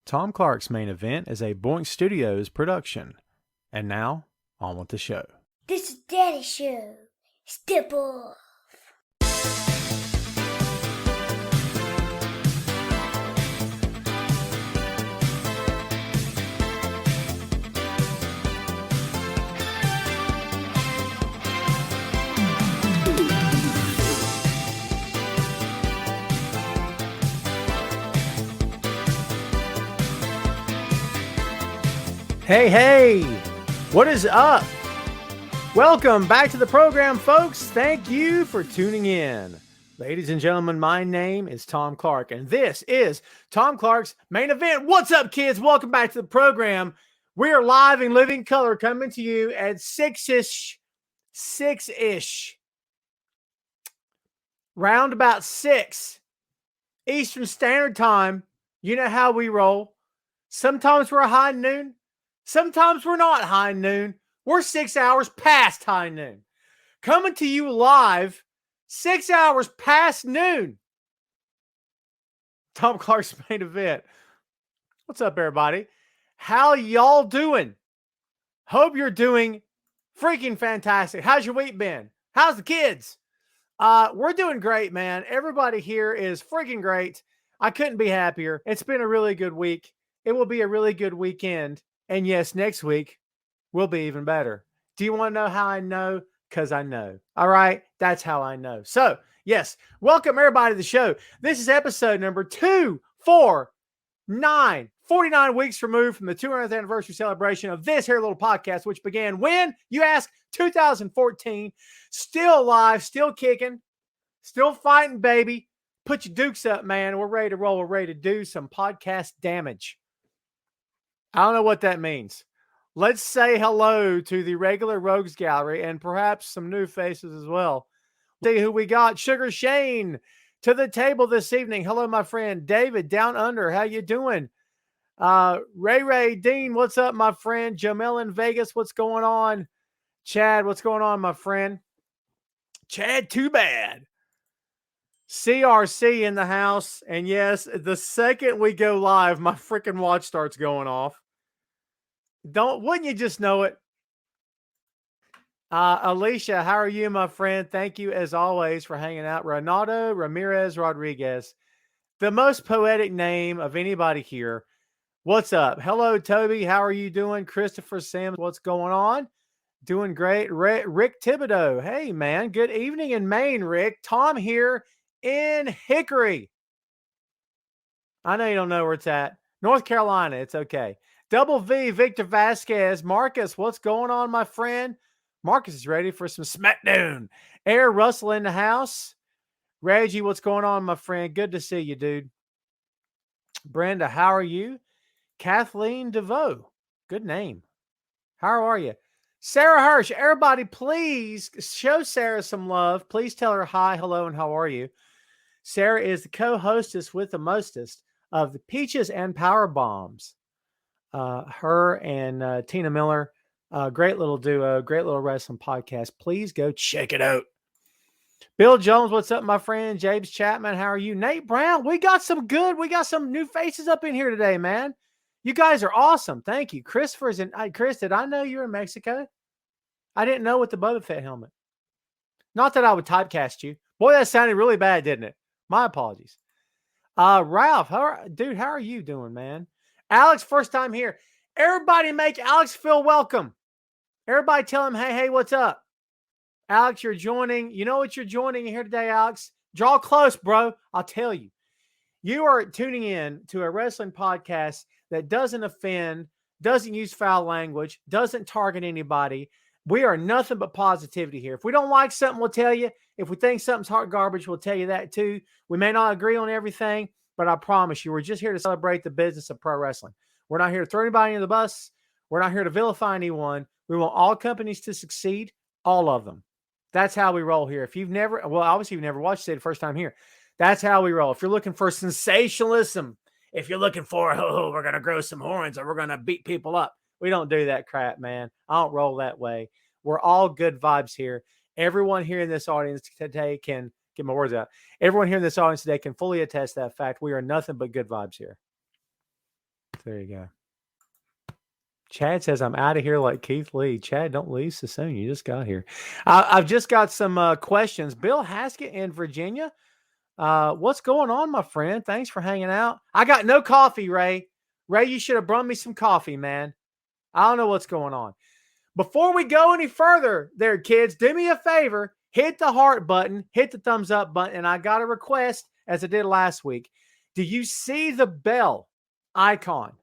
Tom Clark's Main Event is a Boink Studios production. And now, on with the show. This is Daddy's show. Step off. Hey, what is up? Welcome back to the program, folks. Thank you for tuning in. Ladies and gentlemen, my name is Tom Clark, and this is Tom Clark's Main Event. What's up, kids? Welcome back to the program. We are live in living color coming to you at 6-ish, round about 6 Eastern Standard Time. You know how we roll. Sometimes we're high noon. Sometimes we're not high noon. We're 6 hours past high noon. Coming to you live 6 hours past noon. Tom Clark's Main Event. What's up, everybody? How y'all doing? Hope you're doing freaking fantastic. How's your week been? How's the kids? We're doing great, man. Everybody here is freaking great. I couldn't be happier. It's been a really good week. It will be a really good weekend. And yes, next week will be even better. Do you want to know how I know? Because I know. All right. That's how I know. So, yes, welcome everybody to the show. This is episode number 249, 49 weeks removed from the 200th anniversary celebration of this here little podcast, which began when, you ask, 2014. Still alive, still kicking, still fighting, baby. Put your dukes up, man. We're ready to roll. We're ready to do some podcast damage. I don't know what that means. Let's say hello to the regular Rogues Gallery and perhaps some new faces as well. See who we got. Sugar Shane to the table this evening. Hello, my friend. David Down Under. How you doing? Ray Dean, what's up, my friend? Jamel in Vegas, what's going on? Chad, what's going on, my friend? Chad, too bad. CRC in the house. And yes, the second we go live, my freaking watch starts going off. Wouldn't you just know it? Alicia, how are you, my friend? Thank you as always for hanging out. Renato Ramirez Rodriguez, the most poetic name of anybody here. What's up? Hello, Toby. How are you doing? Christopher Sims, what's going on? Doing great. Rick Thibodeau. Hey, man. Good evening in Maine, Rick. Tom here in Hickory. I know you don't know where it's at. North Carolina. It's okay. Double V, Victor Vasquez. Marcus, what's going on, my friend? Marcus is ready for some SmackDown. Air Russell in the house. Reggie, what's going on, my friend? Good to see you, dude. Brenda, how are you? Kathleen DeVoe. Good name. How are you? Sarah Hirsch. Everybody, please show Sarah some love. Please tell her hi, hello, and how are you? Sarah is the co-hostess with the mostest of the Peaches and Power Bombs. Her and Tina Miller, great little duo, great little wrestling podcast. Please go check it out. Bill Jones, what's up, my friend? James Chapman, how are you? Nate Brown, we got some new faces up in here today, man. You guys are awesome. Thank you. Christopher's in. Chris, did I know you were in Mexico? I didn't know with the Boba Fett helmet. Not that I would typecast you. Boy, that sounded really bad, didn't it? My apologies. Ralph, how are you doing, man? Alex, first time here. Everybody make Alex feel welcome. Everybody tell him, hey, what's up? Alex, you're joining. You know what you're joining here today, Alex? Draw close, bro. I'll tell you. You are tuning in to a wrestling podcast that doesn't offend, doesn't use foul language, doesn't target anybody. We are nothing but positivity here. If we don't like something, we'll tell you. If we think something's hot garbage, we'll tell you that too. We may not agree on everything, but I promise you, we're just here to celebrate the business of pro wrestling. We're not here to throw anybody under the bus. We're not here to vilify anyone. We want all companies to succeed, all of them. That's how we roll here. If you've never, obviously you've never watched it the first time here. That's how we roll. If you're looking for sensationalism, if you're looking for, we're going to grow some horns or we're going to beat people up, we don't do that crap, man. I don't roll that way. We're all good vibes here. Everyone here in this audience today can get my words out. Everyone here in this audience today can fully attest that fact. We are nothing but good vibes here. There you go. Chad says, I'm out of here like Keith Lee. Chad, don't leave so soon. You just got here. I've just got some questions. Bill Haskett in Virginia. What's going on, my friend? Thanks for hanging out. I got no coffee, Ray. Ray, you should have brought me some coffee, man. I don't know what's going on. Before we go any further there, kids, do me a favor. Hit the heart button, hit the thumbs up button, and I got a request, as I did last week. Do you see the bell icon?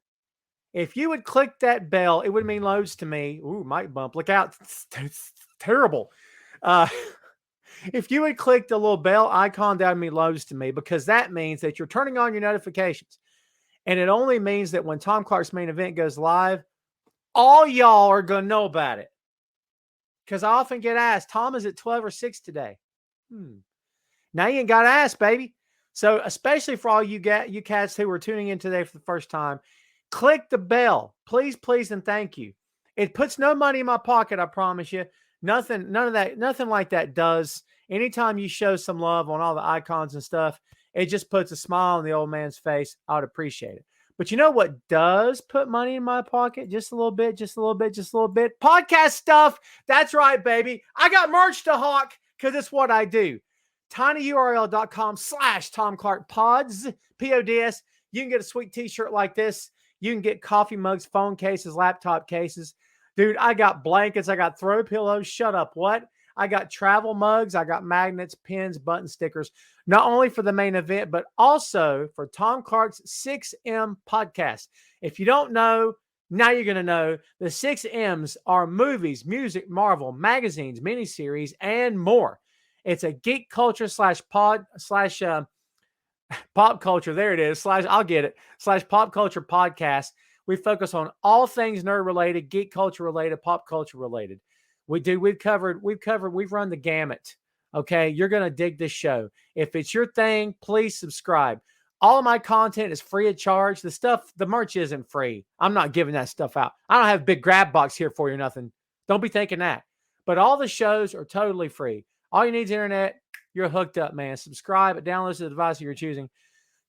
If you would click that bell, it would mean loads to me. Ooh, mic bump. Look out. It's terrible. If you would click the little bell icon, that would mean loads to me, because that means that you're turning on your notifications. And it only means that when Tom Clark's main event goes live, all y'all are going to know about it. Because I often get asked, Tom, is it 12 or 6 today? Now you ain't got to ask, baby. So especially for all you cats who are tuning in today for the first time, click the bell. Please, please, and thank you. It puts no money in my pocket, I promise you. Nothing like that does. Anytime you show some love on all the icons and stuff, it just puts a smile on the old man's face. I would appreciate it. But you know what does put money in my pocket? Just a little bit, just a little bit, just a little bit. Podcast stuff. That's right, baby. I got merch to hawk because it's what I do. tinyurl.com/Tom Clark Pods, Pods. You can get a sweet t-shirt like this. You can get coffee mugs, phone cases, laptop cases. Dude, I got blankets. I got throw pillows. Shut up. What? I got travel mugs. I got magnets, pins, button stickers, not only for the main event, but also for Tom Clark's 6M podcast. If you don't know, now you're going to know. The 6Ms are movies, music, Marvel, magazines, miniseries, and more. It's a geek culture / pop culture. There it is. I'll get it. / pop culture podcast. We focus on all things nerd related, geek culture related, pop culture related. We've run the gamut. Okay. You're going to dig this show. If it's your thing, please subscribe. All of my content is free of charge. The merch isn't free. I'm not giving that stuff out. I don't have a big grab box here for you or nothing. Don't be thinking that. But all the shows are totally free. All you need is internet. You're hooked up, man. Subscribe and download to the device you're choosing.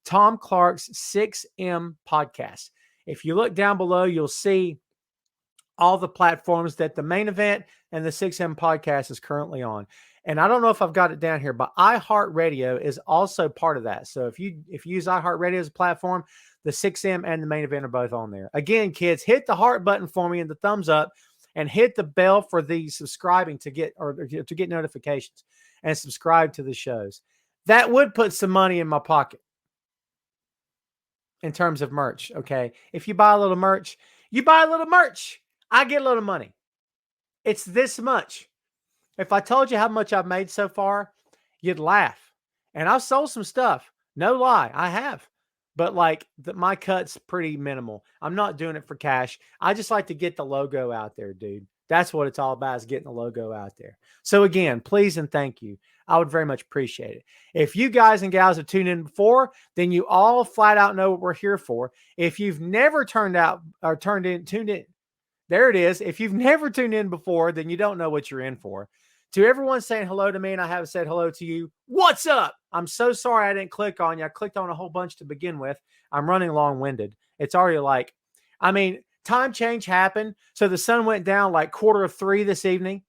Tom Clark's 6M podcast. If you look down below, you'll see all the platforms that the main event and the 6M podcast is currently on. And I don't know if I've got it down here, but iHeartRadio is also part of that. So if you use iHeartRadio as a platform, the 6M and the main event are both on there. Again, kids, hit the heart button for me and the thumbs up, and hit the bell for the subscribing to get notifications and subscribe to the shows. That would put some money in my pocket in terms of merch. Okay. If you buy a little merch, I get a little money. It's this much. If I told you how much I've made so far, you'd laugh. And I've sold some stuff. No lie, I have. But my cut's pretty minimal. I'm not doing it for cash. I just like to get the logo out there, dude. That's what it's all about, is getting the logo out there. So again, please and thank you. I would very much appreciate it. If you guys and gals have tuned in before, then you all flat out know what we're here for. If you've never tuned in, there it is. If you've never tuned in before, then you don't know what you're in for. To everyone saying hello to me, and I haven't said hello to you, what's up? I'm so sorry I didn't click on you. I clicked on a whole bunch to begin with. I'm running long-winded. It's already time change happened. So the sun went down 2:45 this evening.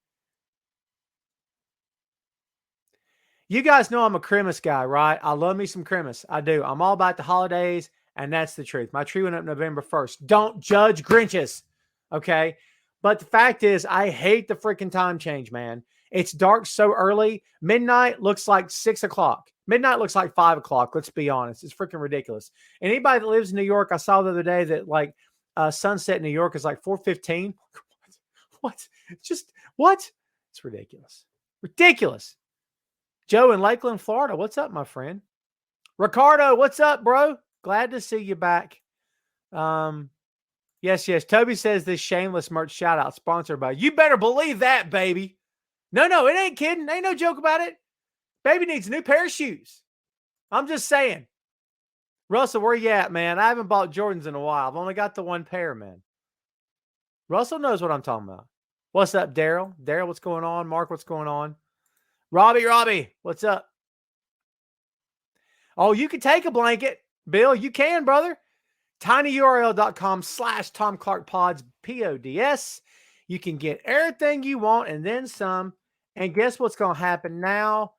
You guys know I'm a Christmas guy, right? I love me some Christmas. I do. I'm all about the holidays, and that's the truth. My tree went up November 1st. Don't judge Grinches, okay? But the fact is, I hate the freaking time change, man. It's dark so early. Midnight looks like 6 o'clock. Midnight looks like 5 o'clock. Let's be honest. It's freaking ridiculous. And anybody that lives in New York, I saw the other day that sunset in New York is 4:15. What? What? It's ridiculous. Ridiculous. Joe in Lakeland, Florida. What's up, my friend? Ricardo, what's up, bro? Glad to see you back. Yes. Toby says this shameless merch shout out sponsored by you. Better believe that, baby. No, it ain't kidding. Ain't no joke about it. Baby needs a new pair of shoes. I'm just saying. Russell, where you at, man? I haven't bought Jordans in a while. I've only got the one pair, man. Russell knows what I'm talking about. What's up, Daryl? Daryl, what's going on? Mark, what's going on? Robbie, what's up? Oh, you can take a blanket. Bill, you can, brother. tinyurl.com/TomClarkPods, PODS. You can get everything you want and then some. And guess what's going to happen now?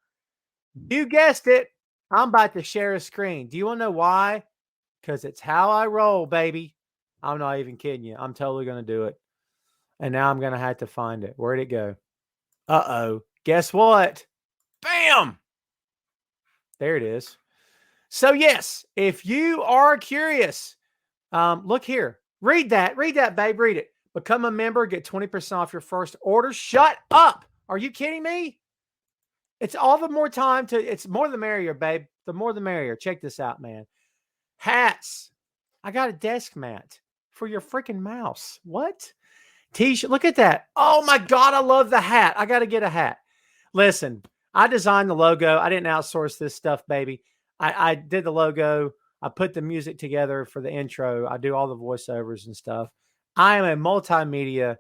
You guessed it. I'm about to share a screen. Do you want to know why? Because it's how I roll, baby. I'm not even kidding you. I'm totally going to do it. And now I'm going to have to find it. Where'd it go? Uh-oh. Guess what? Bam! There it is. So, yes, if you are curious, look here. Read that, babe. Read it. Become a member. Get 20% off your first order. Shut up. Are you kidding me? It's all the more time to, it's more the merrier, babe. The more the merrier. Check this out, man. Hats. I got a desk mat for your freaking mouse. What? T-shirt. Look at that. Oh my God. I love the hat. I got to get a hat. Listen, I designed the logo. I didn't outsource this stuff, baby. I did the logo. I put the music together for the intro. I do all the voiceovers and stuff. I am a multimedia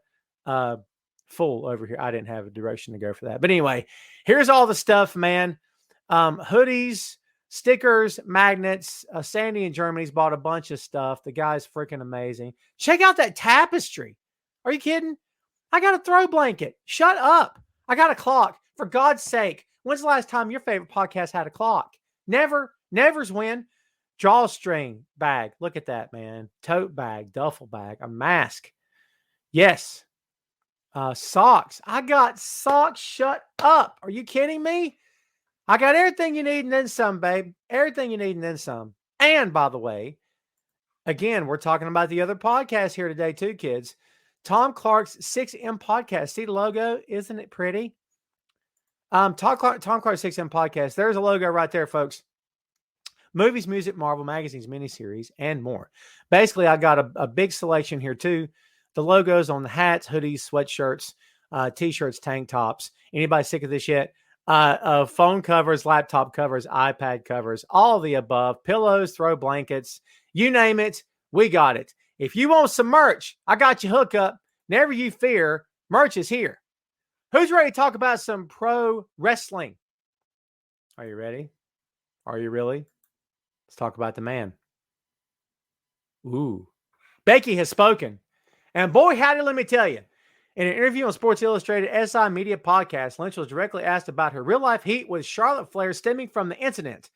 fool over here. I didn't have a direction to go for that. But anyway, here's all the stuff, man. Hoodies, stickers, magnets. Sandy in Germany's bought a bunch of stuff. The guy's freaking amazing. Check out that tapestry. Are you kidding? I got a throw blanket. Shut up. I got a clock. For God's sake, when's the last time your favorite podcast had a clock? Never. Never's when. Drawstring bag. Look at that, man. Tote bag, duffel bag, a mask. Yes. Socks. I got socks. Shut up. Are you kidding me? I got everything you need and then some, babe. Everything you need and then some. And by the way, again, we're talking about the other podcast here today too, kids. Tom Clark's 6M podcast. See the logo? Isn't it pretty? Tom Clark's 6M podcast. There's a logo right there, folks. Movies, music, Marvel, magazines, miniseries, and more. Basically, I got a big selection here too. The logos on the hats, hoodies, sweatshirts, t-shirts, tank tops. Anybody sick of this yet? Phone covers, laptop covers, iPad covers, all of the above. Pillows, throw blankets, you name it, we got it. If you want some merch, I got you hook up. Never you fear, merch is here. Who's ready to talk about some pro wrestling? Are you ready? Are you really? Let's talk about the man. Ooh. Becky has spoken. And boy, howdy, let me tell you. In an interview on Sports Illustrated SI Media Podcast, Lynch was directly asked about her real-life heat with Charlotte Flair stemming from the incident.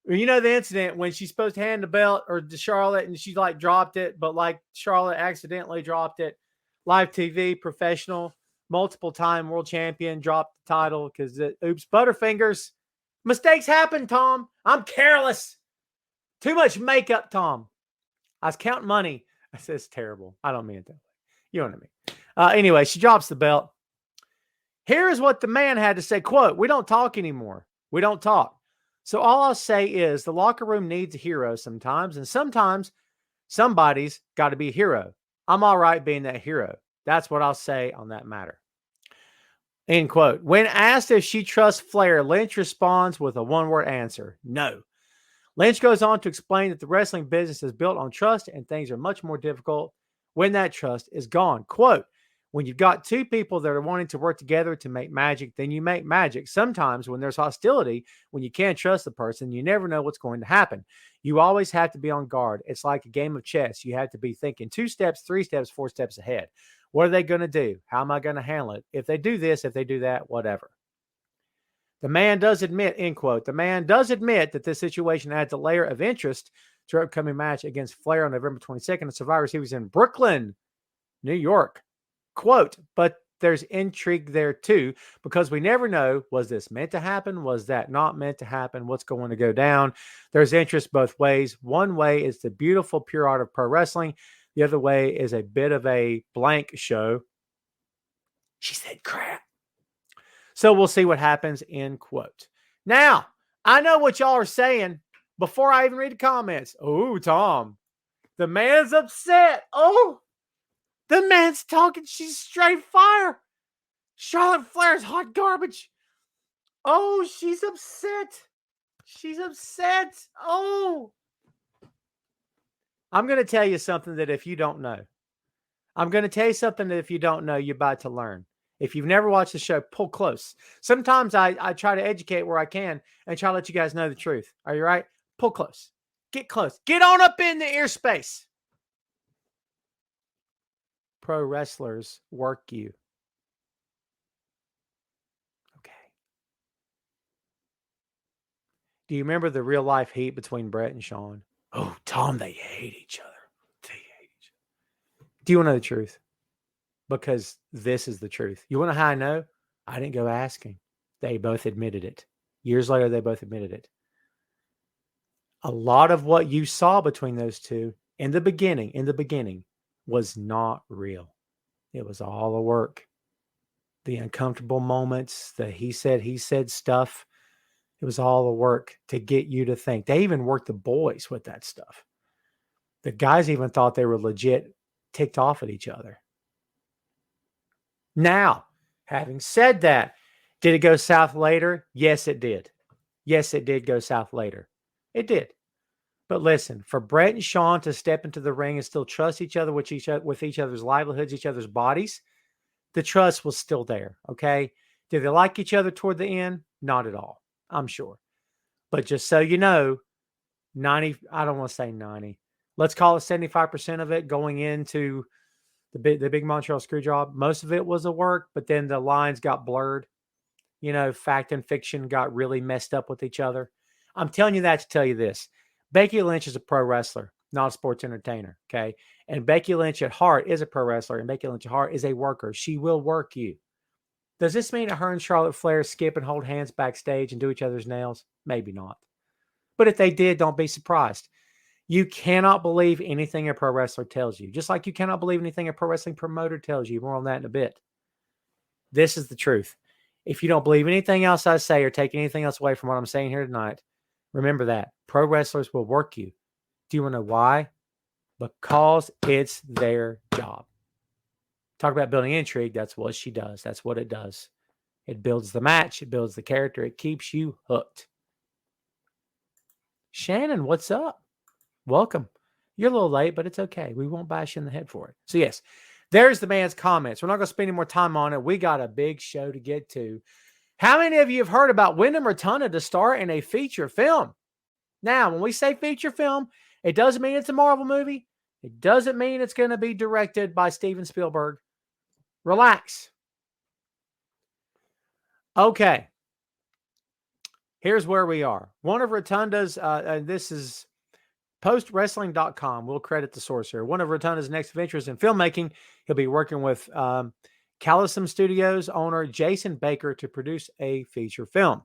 You know the incident when she's supposed to hand the belt or to Charlotte and she like dropped it, but like Charlotte accidentally dropped it. Live TV, professional, multiple-time world champion, dropped the title because oops, Butterfingers. Mistakes happen, Tom. I'm careless. Too much makeup, Tom. I was counting money. I said it's terrible. I don't mean it that way. You know what I mean. Anyway, she drops the belt. Here is what the man had to say, quote, "We don't talk anymore. We don't talk. So all I'll say is the locker room needs a hero sometimes, and sometimes somebody's got to be a hero. I'm all right being that hero. That's what I'll say on that matter." End quote. When asked if she trusts Flair, Lynch responds with a one-word answer, no. Lynch goes on to explain that the wrestling business is built on trust and things are much more difficult when that trust is gone. Quote, "When you've got two people that are wanting to work together to make magic, then you make magic. Sometimes when there's hostility, when you can't trust the person, you never know what's going to happen. You always have to be on guard. It's like a game of chess. You have to be thinking 2 steps, 3 steps, 4 steps ahead. What are they going to do? How am I going to handle it? If they do this, if they do that, whatever." The man does admit, end quote, the man does admit that this situation adds a layer of interest to her upcoming match against Flair on November 22nd at Survivor Series in Brooklyn, New York. Quote, "But there's intrigue there too, because we never know, was this meant to happen? Was that not meant to happen? What's going to go down?" There's interest both ways. One way is the beautiful, pure art of pro wrestling. The other way is a bit of a blank show. She said crap. So we'll see what happens, end quote. Now, I know what y'all are saying before I even read the comments. Oh, Tom, the man's upset. Oh, the man's talking. She's straight fire. Charlotte Flair's hot garbage. Oh, she's upset. She's upset. Oh. I'm going to tell you something that if you don't know, you're about to learn. If you've never watched the show, pull close. Sometimes I try to educate where I can and try to let you guys know the truth. Are you right? Pull close. Get close. Get on up in the airspace. Pro wrestlers work you. Okay. Do you remember the real life heat between Brett and Sean? Oh, Tom, they hate each other. They hate each other. Do you want to know the truth? Because this is the truth. You want to know how I know? I didn't go asking. They both admitted it. Years later, they both admitted it. A lot of what you saw between those two in the beginning, was not real. It was all a work. The uncomfortable moments, the he said stuff, it was all a work to get you to think. They even worked the boys with that stuff. The guys even thought they were legit ticked off at each other. Now, having said that, did it go south later? Yes, it did. Yes, it did go south later. It did. But listen, for Brett and Sean to step into the ring and still trust each other with each other's livelihoods, each other's bodies, the trust was still there. Okay. Did they like each other toward the end? Not at all, I'm sure. But just so you know, 90, I don't want to say 90. Let's call it 75% of it going into the big Montreal screw job. Most of it was a work, but then the lines got blurred. You know, fact and fiction got really messed up with each other. I'm telling you that to tell you this. Becky Lynch is a pro wrestler, not a sports entertainer, okay? And Becky Lynch at heart is a pro wrestler, and Becky Lynch at heart is a worker. She will work you. Does this mean that her and Charlotte Flair skip and hold hands backstage and do each other's nails? Maybe not. But if they did, don't be surprised. You cannot believe anything a pro wrestler tells you, just like you cannot believe anything a pro wrestling promoter tells you. More on that in a bit. This is the truth. If you don't believe anything else I say or take anything else away from what I'm saying here tonight, remember that. Pro wrestlers will work you. Do you want to know why? Because it's their job. Talk about building intrigue. That's what she does. That's what it does. It builds the match. It builds the character. It keeps you hooked. Shannon, what's up? Welcome. You're a little late, but it's okay. We won't bash you in the head for it. So yes, there's the man's comments. We're not going to spend any more time on it. We got a big show to get to. How many of you have heard about Wyndham Rotunda to star in a feature film? Now, when we say feature film, it doesn't mean it's a Marvel movie. It doesn't mean it's going to be directed by Steven Spielberg. Relax. Okay. Here's where we are. One of Rotunda's, this is postwrestling.com. We'll credit the source here. One of Rotunda's next ventures in filmmaking, he'll be working with Callison Studios owner Jason Baker to produce a feature film.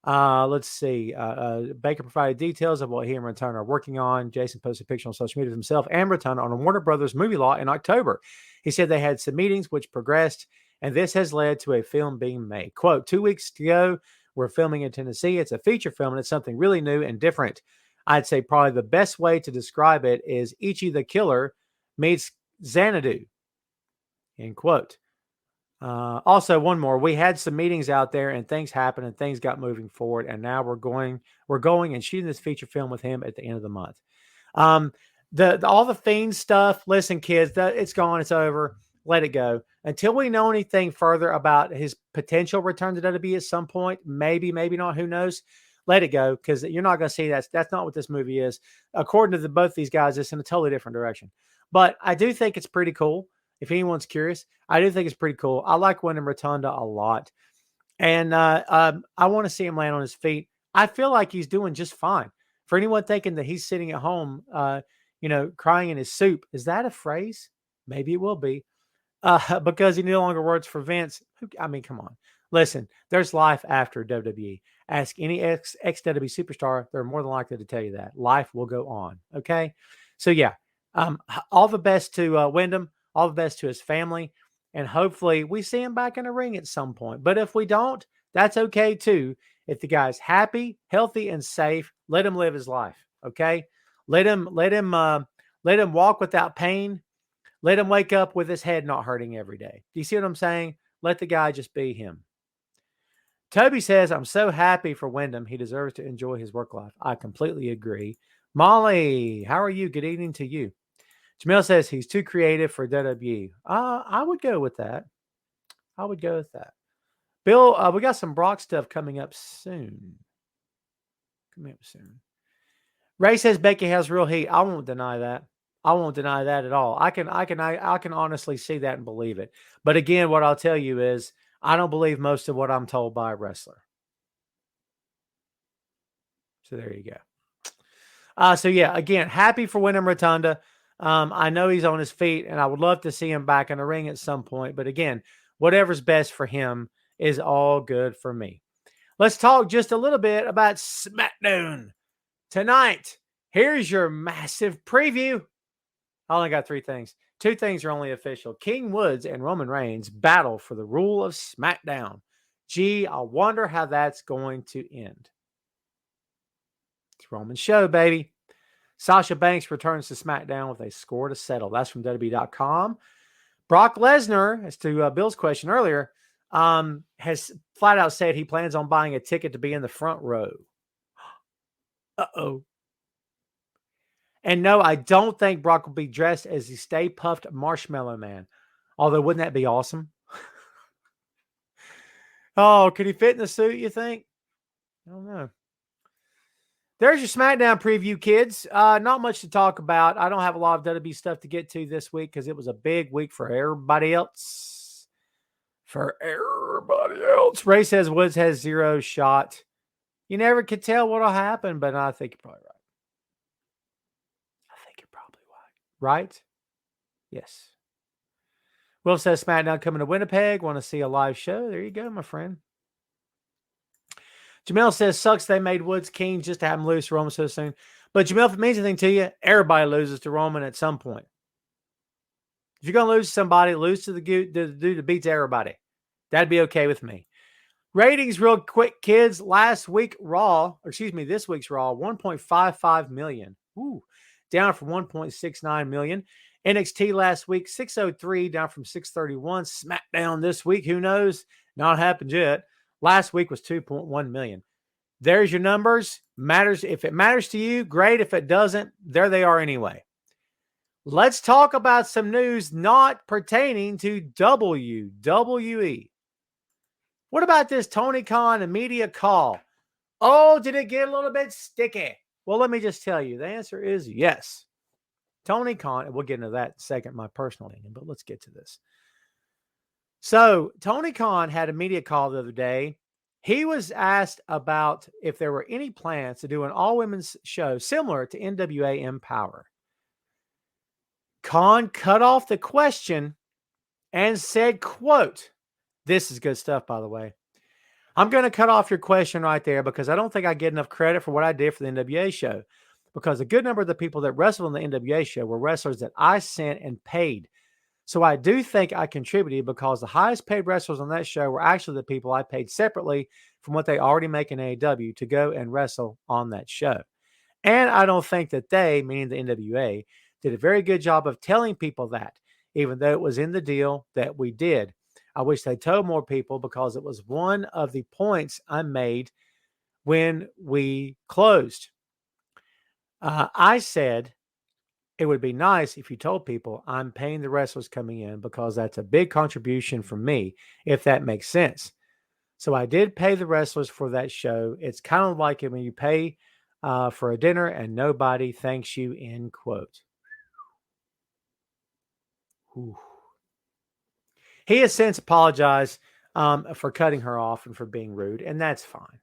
Let's see. Baker provided details of what he and Rotunda are working on. Jason posted a picture on social media of himself and Rotunda on a Warner Brothers movie lot in October. He said they had some meetings which progressed, and this has led to a film being made. Quote, 2 weeks ago, we're filming in Tennessee. It's a feature film, and it's something really new and different. I'd say probably the best way to describe it is Ichi the Killer meets Xanadu. End quote. Also, one more. We had some meetings out there, and things happened, and things got moving forward. And now we're going and shooting this feature film with him at the end of the month. All the Fiend stuff. Listen, kids, it's gone. It's over. Let it go until we know anything further about his potential return to WWE at some point. Maybe, maybe not. Who knows? Let it go because you're not going to see that. That's not what this movie is. According to both these guys, it's in a totally different direction. But I do think it's pretty cool. If anyone's curious, I do think it's pretty cool. I like Wyndham Rotunda a lot. And I want to see him land on his feet. I feel like he's doing just fine. For anyone thinking that he's sitting at home, crying in his soup, is that a phrase? Maybe it will be. Because he no longer works for Vince. I mean, come on. Listen, there's life after WWE. Ask any ex-WWE superstar. They're more than likely to tell you that. Life will go on. Okay? So, yeah. All the best to Wyndham. All the best to his family. And hopefully we see him back in the ring at some point. But if we don't, that's okay too. If the guy's happy, healthy, and safe, let him live his life. Okay? Let him walk without pain. Let him wake up with his head not hurting every day. Do you see what I'm saying? Let the guy just be him. Toby says, I'm so happy for Wyndham. He deserves to enjoy his work life. I completely agree. Molly, how are you? Good evening to you. Jamil says he's too creative for WWE. I would go with that. I would go with that. Bill, we got some Brock stuff coming up soon. Ray says Becky has real heat. I won't deny that. I won't deny that at all. I can honestly see that and believe it. But again, what I'll tell you is I don't believe most of what I'm told by a wrestler. So there you go. So yeah, again, happy for Wyndham Rotunda. I know he's on his feet, and I would love to see him back in the ring at some point. But again, whatever's best for him is all good for me. Let's talk just a little bit about SmackDown tonight. Here's your massive preview. I only got 3 things. 2 things are only official. King Woods and Roman Reigns battle for the rule of SmackDown. Gee, I wonder how that's going to end. It's Roman's show, baby. Sasha Banks returns to SmackDown with a score to settle. That's from WWE.com. Brock Lesnar, as to Bill's question earlier, has flat out said he plans on buying a ticket to be in the front row. Uh-oh. And no, I don't think Brock will be dressed as the Stay Puffed Marshmallow Man. Although, wouldn't that be awesome? Oh, could he fit in the suit, you think? I don't know. There's your SmackDown preview, kids. Not much to talk about. I don't have a lot of WWE stuff to get to this week because it was a big week for everybody else. Ray says Woods has 0 shot. You never could tell what'll happen, but I think you're probably right. Right? Yes. Will says SmackDown coming to Winnipeg. Want to see a live show? There you go, my friend. Jamel says, sucks they made Woods king just to have him lose to Roman so soon. But Jamel, if it means anything to you, everybody loses to Roman at some point. If you're going to lose to somebody, lose to the dude that beats everybody. That'd be okay with me. Ratings real quick, kids. This week's Raw, 1.55 million. Ooh, down from 1.69 million. NXT last week, 603, down from 631. SmackDown this week, who knows? Not happened yet. Last week was 2.1 million. There's your numbers. Matters. If it matters to you, great. If it doesn't, there they are anyway. Let's talk about some news not pertaining to WWE. What about this Tony Khan and media call? Oh, did it get a little bit sticky? Well, let me just tell you. The answer is yes. Tony Khan, and we'll get into that in a second, my personal opinion, but let's get to this. So Tony Khan had a media call the other day. He was asked about if there were any plans to do an all-women's show similar to NWA Empower. Khan cut off the question and said, quote, this is good stuff, by the way. I'm going to cut off your question right there because I don't think I get enough credit for what I did for the NWA show, because a good number of the people that wrestled in the NWA show were wrestlers that I sent and paid. So I do think I contributed because the highest paid wrestlers on that show were actually the people I paid separately from what they already make in AEW to go and wrestle on that show. And I don't think that they, meaning the NWA, did a very good job of telling people that, even though it was in the deal that we did. I wish they told more people because it was one of the points I made when we closed. I said it would be nice if you told people I'm paying the wrestlers coming in because that's a big contribution from me, if that makes sense. So I did pay the wrestlers for that show. It's kind of like when you pay for a dinner and nobody thanks you, end quote. Whew. He has since apologized for cutting her off and for being rude, and that's fine.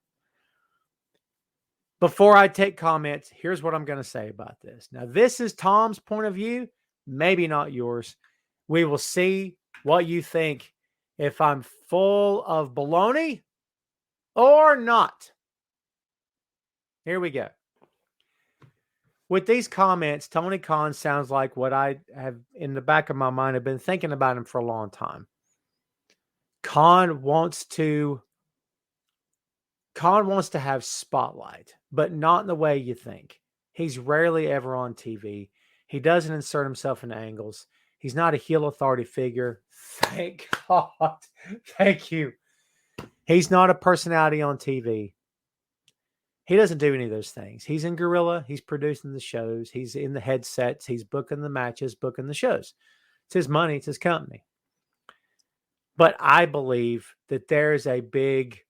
Before I take comments, here's what I'm going to say about this. Now, this is Tom's point of view, maybe not yours. We will see what you think, if I'm full of baloney or not. Here we go. With these comments, Tony Khan sounds like what I have in the back of my mind. I've been thinking about him for a long time. Khan wants to have spotlight, but not in the way you think. He's rarely ever on TV. He doesn't insert himself in angles. He's not a heel authority figure. Thank God. Thank you. He's not a personality on TV. He doesn't do any of those things. He's in Gorilla. He's producing the shows. He's in the headsets. He's booking the matches, booking the shows. It's his money. It's his company. But I believe that there's a big...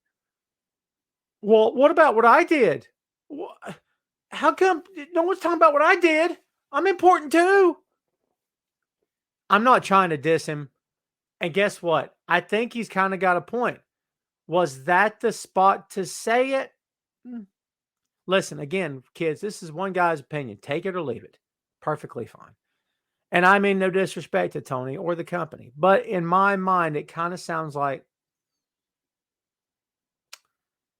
Well, what about what I did? How come no one's talking about what I did? I'm important too. I'm not trying to diss him. And guess what? I think he's kind of got a point. Was that the spot to say it? Listen, again, kids, this is one guy's opinion. Take it or leave it. Perfectly fine. And I mean no disrespect to Tony or the company, but in my mind, it kind of sounds like,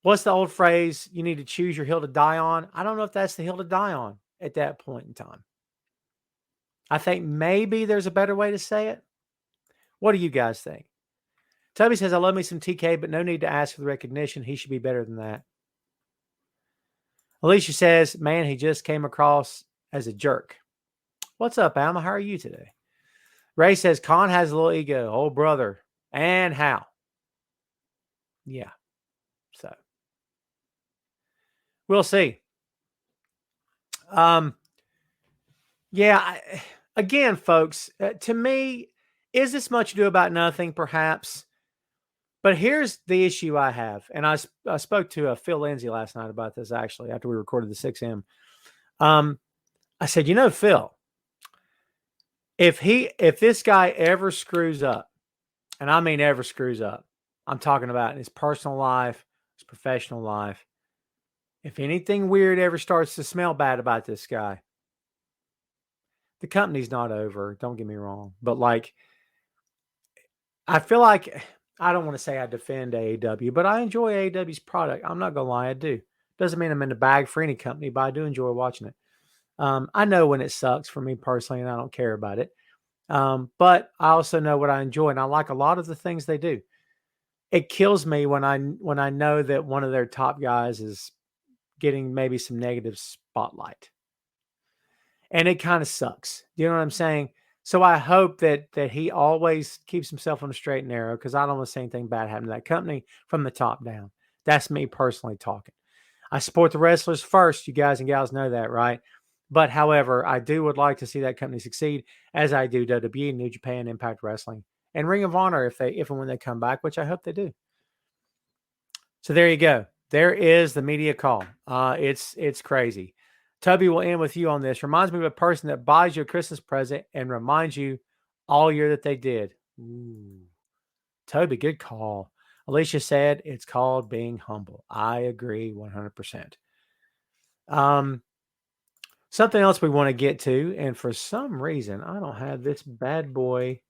what's the old phrase? You need to choose your hill to die on. I don't know if that's the hill to die on at that point in time. I think maybe there's a better way to say it. What do you guys think? Toby says, I love me some TK, but no need to ask for the recognition. He should be better than that. Alicia says, man, he just came across as a jerk. What's up, Alma? How are you today? Ray says, Khan has a little ego. Oh, brother. And how? Yeah. So we'll see. Again, folks, to me, is this much ado about nothing? Perhaps. But here's the issue I have. And I spoke to Phil Lindsay last night about this, actually, after we recorded the 6M. I said, Phil, if this guy ever screws up, and I mean ever screws up, I'm talking about in his personal life, his professional life, if anything weird ever starts to smell bad about this guy, the company's not over. Don't get me wrong. But I feel like, I don't want to say I defend AEW, but I enjoy AEW's product. I'm not going to lie, I do. Doesn't mean I'm in the bag for any company, but I do enjoy watching it. I know when it sucks for me personally, and I don't care about it. But I also know what I enjoy, and I like a lot of the things they do. It kills me when I know that one of their top guys is getting maybe some negative spotlight. And it kind of sucks. You know what I'm saying? So I hope that he always keeps himself on the straight and narrow, because I don't want to see anything bad happen to that company from the top down. That's me personally talking. I support the wrestlers first. You guys and gals know that, right? But however, I would like to see that company succeed, as I do WWE, New Japan, Impact Wrestling, and Ring of Honor if and when they come back, which I hope they do. So there you go. There is the media call. It's crazy. Toby will end with you on this. Reminds me of a person that buys you a Christmas present and reminds you all year that they did. Ooh. Toby, good call. Alicia said it's called being humble. I agree 100%. Something else we want to get to, and for some reason, I don't have this bad boy.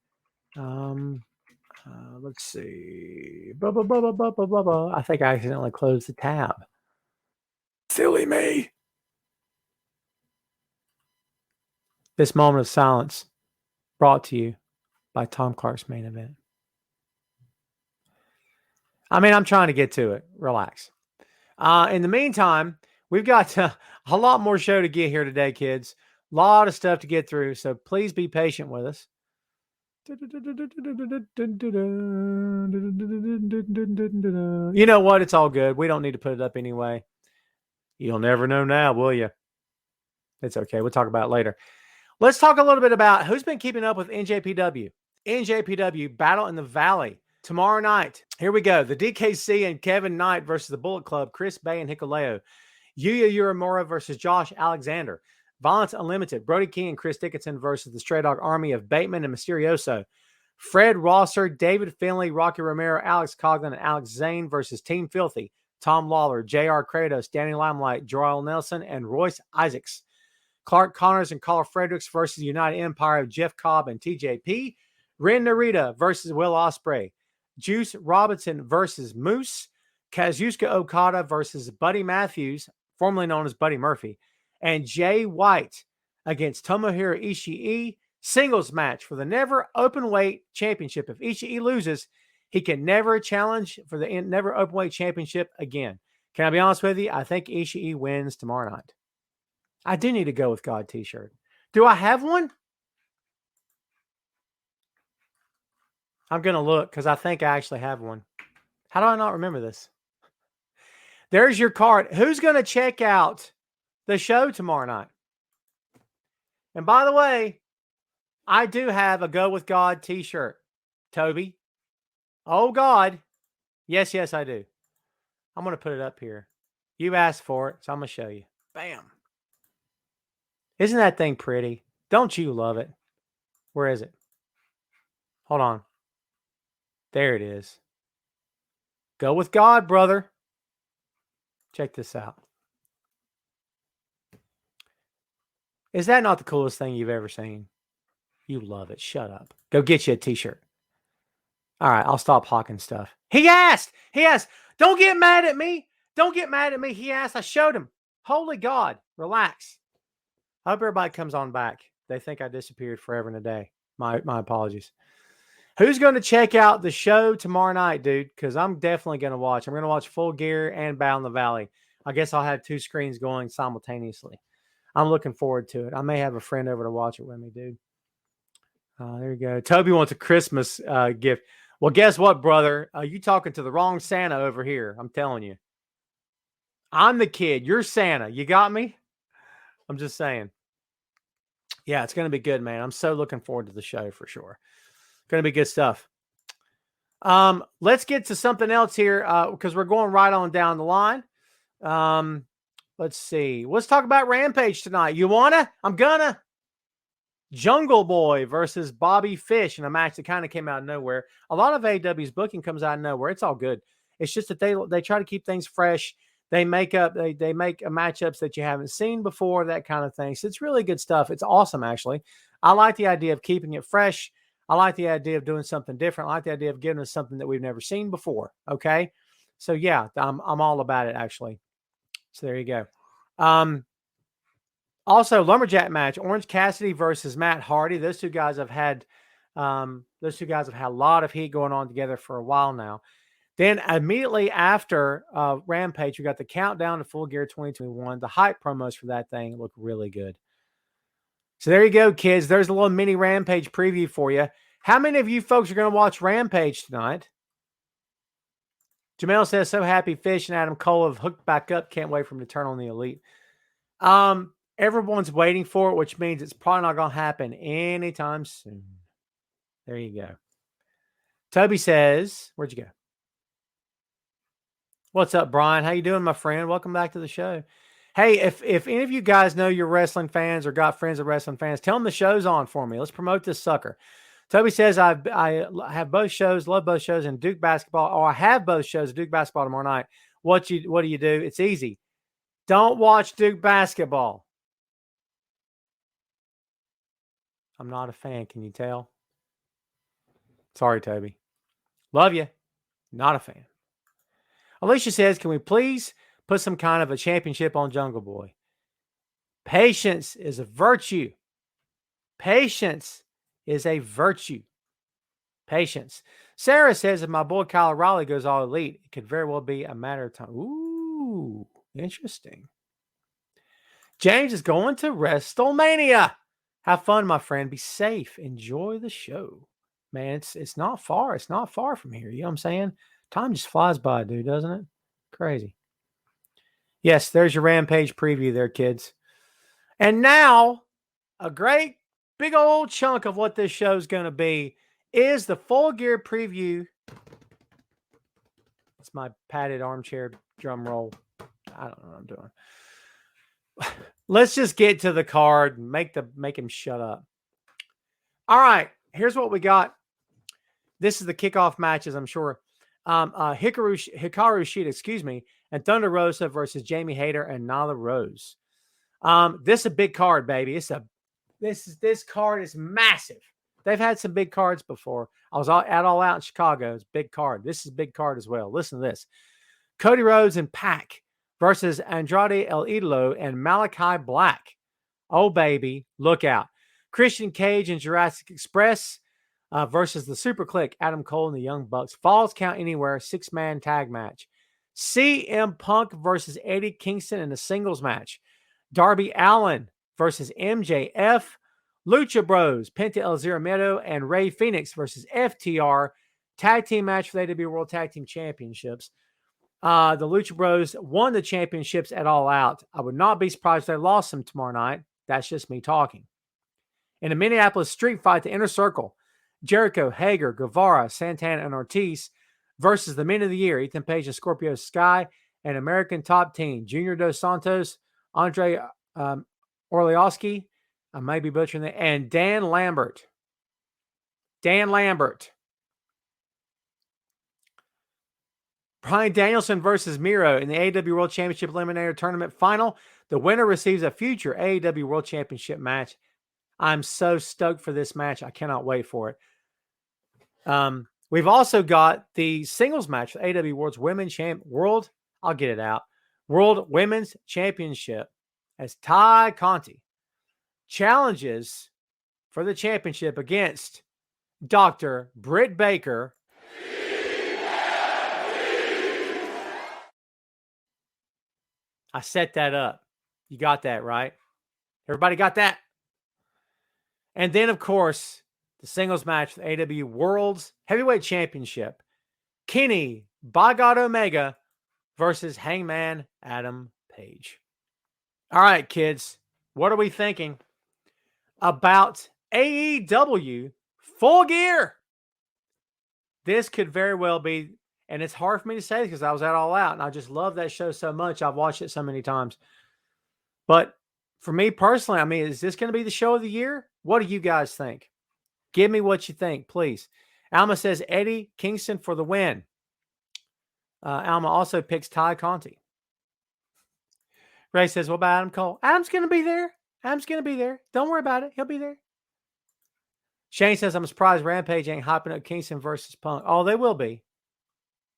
Let's see. Blah, blah, blah, blah, blah, blah, blah, blah. I think I accidentally closed the tab. Silly me. This moment of silence brought to you by Tom Clark's Main Event. I mean, I'm trying to get to it. Relax. In the meantime, we've got a lot more show to get here today, kids. A lot of stuff to get through, so please be patient with us. You know what? It's all good. We don't need to put it up anyway. You'll never know now, will you? It's okay. We'll talk about it later. Let's talk a little bit about who's been keeping up with NJPW. NJPW Battle in the Valley tomorrow night. Here we go. The DKC and Kevin Knight versus the Bullet Club, Chris Bay and Hikuleo. Yuya Uemura versus Josh Alexander. Violence Unlimited, Brody King and Chris Dickinson versus the Stray Dog Army of Bateman and Mysterioso. Fred Rosser, David Finley, Rocky Romero, Alex Coughlin, and Alex Zane versus Team Filthy. Tom Lawler, JR Kratos, Danny Limelight, Joel Nelson, and Royce Isaacs. Clark Connors and Carl Fredericks versus United Empire of Jeff Cobb and TJP. Ren Narita versus Will Ospreay. Juice Robinson versus Moose. Kazuchika Okada versus Buddy Matthews, formerly known as Buddy Murphy. And Jay White against Tomohiro Ishii. Singles match for the never open weight championship. If Ishii loses, he can never challenge for the never open weight championship again. Can I be honest with you? I think Ishii wins tomorrow night. I do need to go with God t-shirt. Do I have one? I'm going to look because I think I actually have one. How do I not remember this? There's your card. Who's going to check out the show tomorrow night? And by the way, I do have a Go With God t-shirt. Toby. Oh, God. Yes, I do. I'm going to put it up here. You asked for it, so I'm going to show you. Bam. Isn't that thing pretty? Don't you love it? Where is it? Hold on. There it is. Go with God, brother. Check this out. Is that not the coolest thing you've ever seen? You love it. Shut up. Go get you a t-shirt. All right, I'll stop hawking stuff. He asked. Don't get mad at me. Don't get mad at me. He asked. I showed him. Holy God. Relax. I hope everybody comes on back. They think I disappeared forever and a day. My apologies. Who's going to check out the show tomorrow night, dude? Because I'm definitely going to watch. I'm going to watch Full Gear and Battle in the Valley. I guess I'll have 2 screens going simultaneously. I'm looking forward to it. I may have a friend over to watch it with me, dude. There you go. Toby wants a Christmas gift. Well, guess what, brother? You talking to the wrong Santa over here. I'm telling you. I'm the kid. You're Santa. You got me? I'm just saying. Yeah, it's going to be good, man. I'm so looking forward to the show for sure. Going to be good stuff. Let's get to something else here because we're going right on down the line. Let's see. Let's talk about Rampage tonight. You wanna? I'm gonna. Jungle Boy versus Bobby Fish in a match that kind of came out of nowhere. A lot of AEW's booking comes out of nowhere. It's all good. It's just that they try to keep things fresh. They make matchups that you haven't seen before, that kind of thing. So it's really good stuff. It's awesome, actually. I like the idea of keeping it fresh. I like the idea of doing something different. I like the idea of giving us something that we've never seen before. Okay. So yeah, I'm all about it, actually. So there you go. Also, lumberjack match: Orange Cassidy versus Matt Hardy. Those two guys have had a lot of heat going on together for a while now. Then immediately after Rampage, we got the countdown to Full Gear 2021. The hype promos for that thing look really good. So there you go, kids. There's a little mini Rampage preview for you. How many of you folks are going to watch Rampage tonight? Jamel says, so happy Fish and Adam Cole have hooked back up. Can't wait for him to turn on the Elite. Everyone's waiting for it, which means it's probably not going to happen anytime soon. There you go. Toby says, where'd you go? What's up, Brian? How you doing, my friend? Welcome back to the show. Hey, if any of you guys know you're wrestling fans or got friends of wrestling fans, tell them the show's on for me. Let's promote this sucker. Toby says, I have both shows, love both shows, and Duke basketball, or I have both shows, Duke basketball tomorrow night. What do you do? It's easy. Don't watch Duke basketball. I'm not a fan. Can you tell? Sorry, Toby. Love you. Not a fan. Alicia says, can we please put some kind of a championship on Jungle Boy? Patience is a virtue. Patience is a virtue. Patience. Sarah says, if my boy Kyle O'Reilly goes all elite, it could very well be a matter of time. Ooh, interesting. James is going to WrestleMania. Have fun, my friend. Be safe. Enjoy the show. Man, it's not far. It's not far from here. You know what I'm saying? Time just flies by, dude, doesn't it? Crazy. Yes, there's your Rampage preview there, kids. And now, a great big old chunk of what this show is going to be is the Full Gear preview. It's my padded armchair drum roll. I don't know what I'm doing. Let's just get to the card and make him shut up. All right, here's what we got. This is the kickoff matches, I'm sure. Hikaru Shida, and Thunder Rosa versus Jamie Hayter and Nyla Rose. This is a big card, baby. This card is massive. They've had some big cards before. I was at All Out in Chicago. It's a big card. This is a big card as well. Listen to this. Cody Rhodes and Pac versus Andrade El Idolo and Malachi Black. Oh, baby, look out. Christian Cage and Jurassic Express versus the Super Click, Adam Cole and the Young Bucks. Falls Count Anywhere, 6-man tag match. CM Punk versus Eddie Kingston in a singles match. Darby Allin versus MJF. Lucha Bros, Penta El Zero Miedo and Rey Fenix versus FTR. Tag team match for the AEW World Tag Team Championships. The Lucha Bros won the championships at All Out. I would not be surprised if they lost them tomorrow night. That's just me talking. In a Minneapolis street fight, the Inner Circle, Jericho, Hager, Guevara, Santana, and Ortiz versus the Men of the Year, Ethan Page and Scorpio Sky, and American Top Team, Junior Dos Santos, Andre Orlowski, I may be butchering that. And Dan Lambert. Dan Lambert. Bryan Danielson versus Miro in the AEW World Championship Eliminator Tournament Final. The winner receives a future AEW World Championship match. I'm so stoked for this match. I cannot wait for it. We've also got the singles match for AEW World Women's Championship as Ty Conti challenges for the championship against Dr. Britt Baker. I set that up. You got that, right? Everybody got that? And then, of course, the singles match for the AEW World's Heavyweight Championship. Kenny by God Omega versus Hangman Adam Page. All right, kids. What are we thinking about AEW Full Gear? This could very well be, and it's hard for me to say because I was at All Out, and I just love that show so much. I've watched it so many times. But for me personally, I mean, is this going to be the show of the year? What do you guys think? Give me what you think, please. Alma says Eddie Kingston for the win. Alma also picks Ty Conti. Ray says, what about Adam Cole? Adam's going to be there. Adam's going to be there. Don't worry about it. He'll be there. Shane says, I'm surprised Rampage ain't hopping up Kingston versus Punk. Oh, they will be.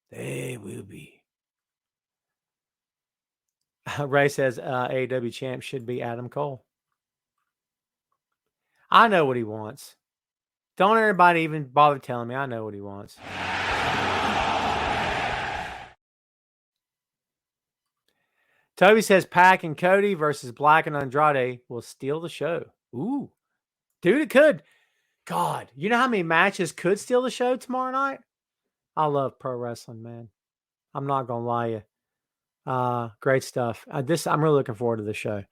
They will be. Ray says AEW champ should be Adam Cole. I know what he wants. Don't everybody even bother telling me. I know what he wants. Toby says Pac and Cody versus Black and Andrade will steal the show. Ooh. Dude, it could. God, you know how many matches could steal the show tomorrow night? I love pro wrestling, man. I'm not going to lie to you. Great stuff. I'm really looking forward to the show.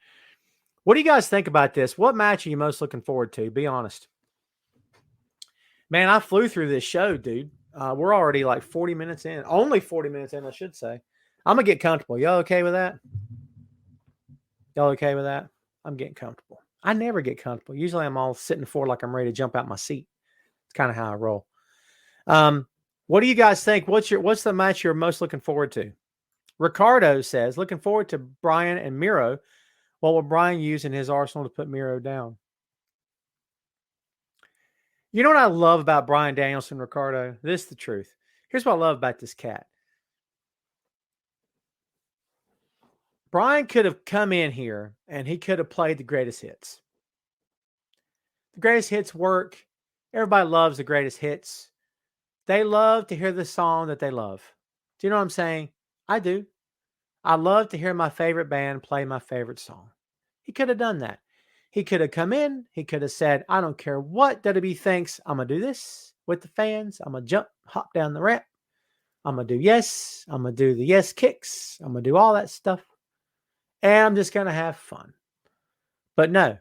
What do you guys think about this? What match are you most looking forward to? Be honest. Man, I flew through this show, dude. We're already like 40 minutes in. Only 40 minutes in, I should say. I'm going to get comfortable. Y'all okay with that? Y'all okay with that? I'm getting comfortable. I never get comfortable. Usually I'm all sitting forward like I'm ready to jump out my seat. It's kind of how I roll. What do you guys think? What's the match you're most looking forward to? Ricardo says, looking forward to Bryan and Miro. What will Bryan use in his arsenal to put Miro down? You know what I love about Bryan Danielson, Ricardo? This is the truth. Here's what I love about this cat. Bryan could have come in here and he could have played the greatest hits. The greatest hits work. Everybody loves the greatest hits. They love to hear the song that they love. Do you know what I'm saying? I do. I love to hear my favorite band play my favorite song. He could have done that. He could have come in. He could have said, I don't care what WWE thinks. I'm going to do this with the fans. I'm going to hop down the ramp. I'm going to do yes. I'm going to do the yes kicks. I'm going to do all that stuff. And I'm just going to have fun. But no,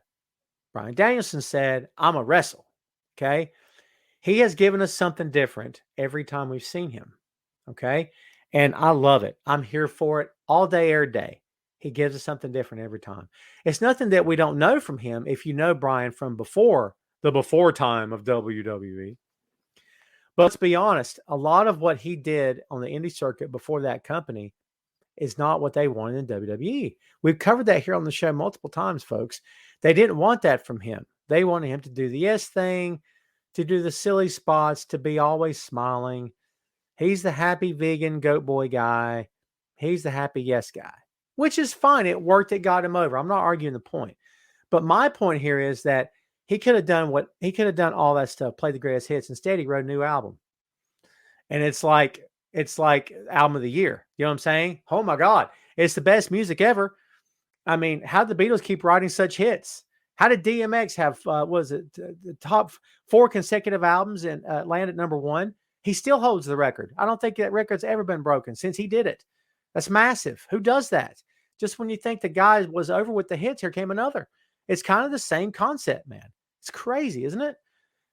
Bryan Danielson said, I'm a wrestle. Okay. He has given us something different every time we've seen him. Okay. And I love it. I'm here for it all day, every day. He gives us something different every time. It's nothing that we don't know from him if you know Bryan from before the before time of WWE. But let's be honest, a lot of what he did on the indie circuit before that company is not what they wanted in WWE. We've covered that here on the show multiple times, folks. They didn't want that from him. They wanted him to do the yes thing, to do the silly spots, to be always smiling. He's the happy vegan goat boy guy. He's the happy yes guy, which is fine. It worked. It got him over. I'm not arguing the point. But my point here is that he could have done all that stuff, played the greatest hits. Instead, he wrote a new album. And it's like album of the year. You know what I'm saying? Oh my God. It's the best music ever. I mean, how did the Beatles keep writing such hits? How did DMX have, the top 4 consecutive albums and land at number 1? He still holds the record. I don't think that record's ever been broken since he did it. That's massive. Who does that? Just when you think the guy was over with the hits, here came another. It's kind of the same concept, man. It's crazy, isn't it?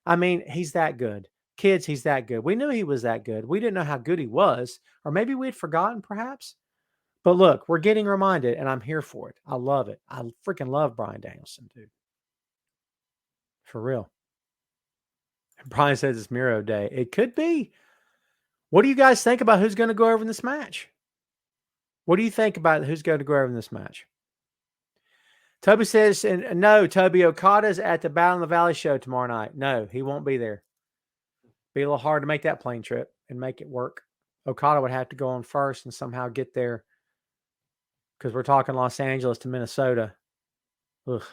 I mean, he's that good. Kids, he's that good. We knew he was that good. We didn't know how good he was, or maybe we'd forgotten perhaps. But look, we're getting reminded, and I'm here for it. I love it. I freaking love Bryan Danielson, dude. For real. Brian says it's Miro Day. It could be. What do you guys think about who's going to go over in this match? What do you think about who's going to go over in this match? Toby says, no, Toby, Okada's at the Battle in the Valley show tomorrow night. No, he won't be there. Be a little hard to make that plane trip and make it work. Okada would have to go on first and somehow get there because we're talking Los Angeles to Minnesota. Ugh.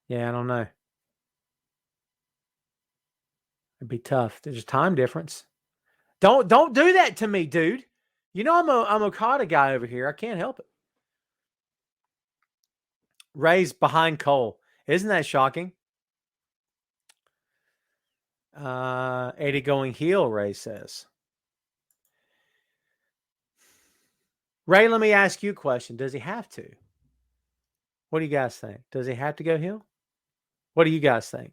Yeah, I don't know. It'd be tough. There's a time difference. Don't do that to me, dude. You know I'm Okada guy over here. I can't help it. Ray's behind Cole. Isn't that shocking? Eddie going heel, Ray says. Ray, let me ask you a question. Does he have to? What do you guys think? Does he have to go heel? What do you guys think?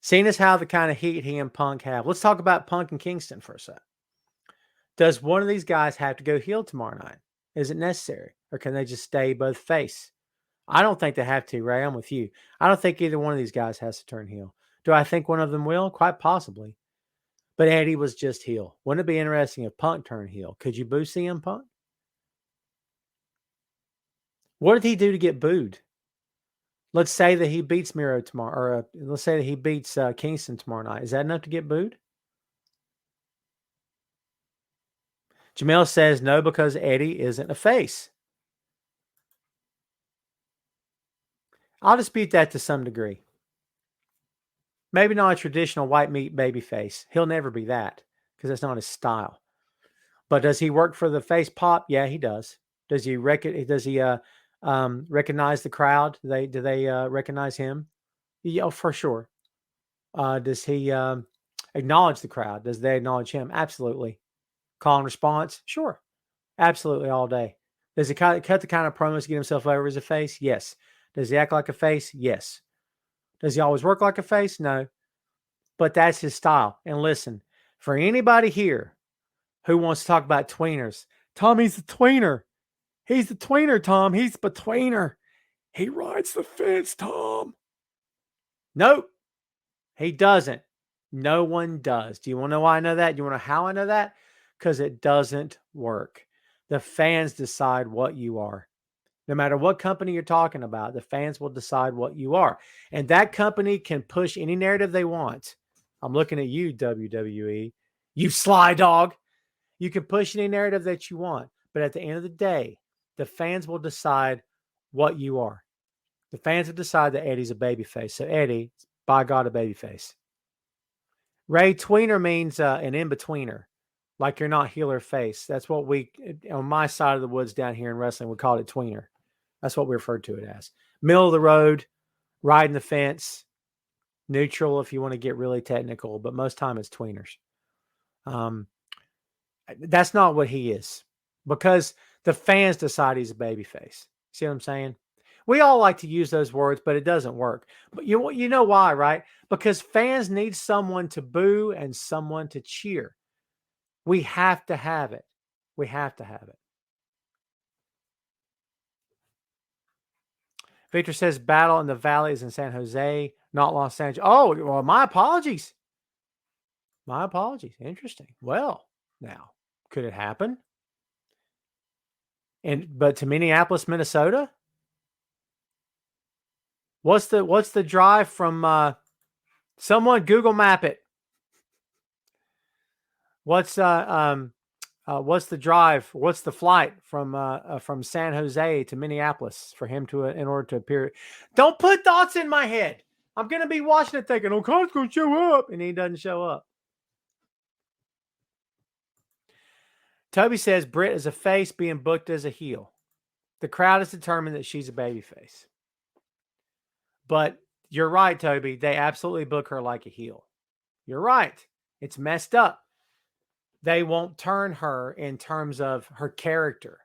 Seeing as how the kind of heat he and Punk have. Let's talk about Punk and Kingston for a sec. Does one of these guys have to go heel tomorrow night? Is it necessary? Or can they just stay both face? I don't think they have to, Ray. I'm with you. I don't think either one of these guys has to turn heel. Do I think one of them will? Quite possibly. But Eddie was just heel. Wouldn't it be interesting if Punk turned heel? Could you boo CM Punk? What did he do to get booed? Let's say that he beats Miro tomorrow, or let's say that he beats Kingston tomorrow night. Is that enough to get booed? Jamel says no, because Eddie isn't a face. I'll dispute that to some degree. Maybe not a traditional white meat baby face. He'll never be that because that's not his style. But does he work for the face pop? Yeah, he does. Does he recognize the crowd? Do they recognize him? Yeah, for sure. Does he acknowledge the crowd? Does they acknowledge him? Absolutely. Call and response? Sure. Absolutely, all day. Does he cut the kind of promos to get himself over as a face? Yes. Does he act like a face? Yes. Does he always work like a face? No. But that's his style. And listen, for anybody here who wants to talk about tweeners, Tom, he's the tweener. He's the tweener, Tom. He's the tweener. He rides the fence, Tom. Nope. He doesn't. No one does. Do you want to know why I know that? Do you want to know how I know that? Because it doesn't work. The fans decide what you are. No matter what company you're talking about, the fans will decide what you are. And that company can push any narrative they want. I'm looking at you, WWE. You sly dog. You can push any narrative that you want. But at the end of the day, the fans will decide what you are. The fans will decide that Eddie's a babyface. So Eddie, by God, a babyface. Ray, tweener means an in-betweener. Like you're not heel or face. That's what we, on my side of the woods down here in wrestling, we call it tweener. That's what we referred to it as. Middle of the road, riding the fence, neutral if you want to get really technical, but most time it's tweeners. That's not what he is because the fans decide he's a babyface. See what I'm saying? We all like to use those words, but it doesn't work. But you know why, right? Because fans need someone to boo and someone to cheer. We have to have it. We have to have it. Victor says Battle in the Valley is in San Jose, not Los Angeles. Oh, well, my apologies. My apologies. Interesting. Well, now, could it happen? But to Minneapolis, Minnesota? What's the drive from someone Google map it? What's the drive? What's the flight from San Jose to Minneapolis for him to in order to appear? Don't put thoughts in my head. I'm gonna be watching it thinking, "Oh, Connor's gonna show up," and he doesn't show up. Toby says Britt is a face being booked as a heel. The crowd has determined that she's a babyface. But you're right, Toby. They absolutely book her like a heel. You're right. It's messed up. They won't turn her in terms of her character.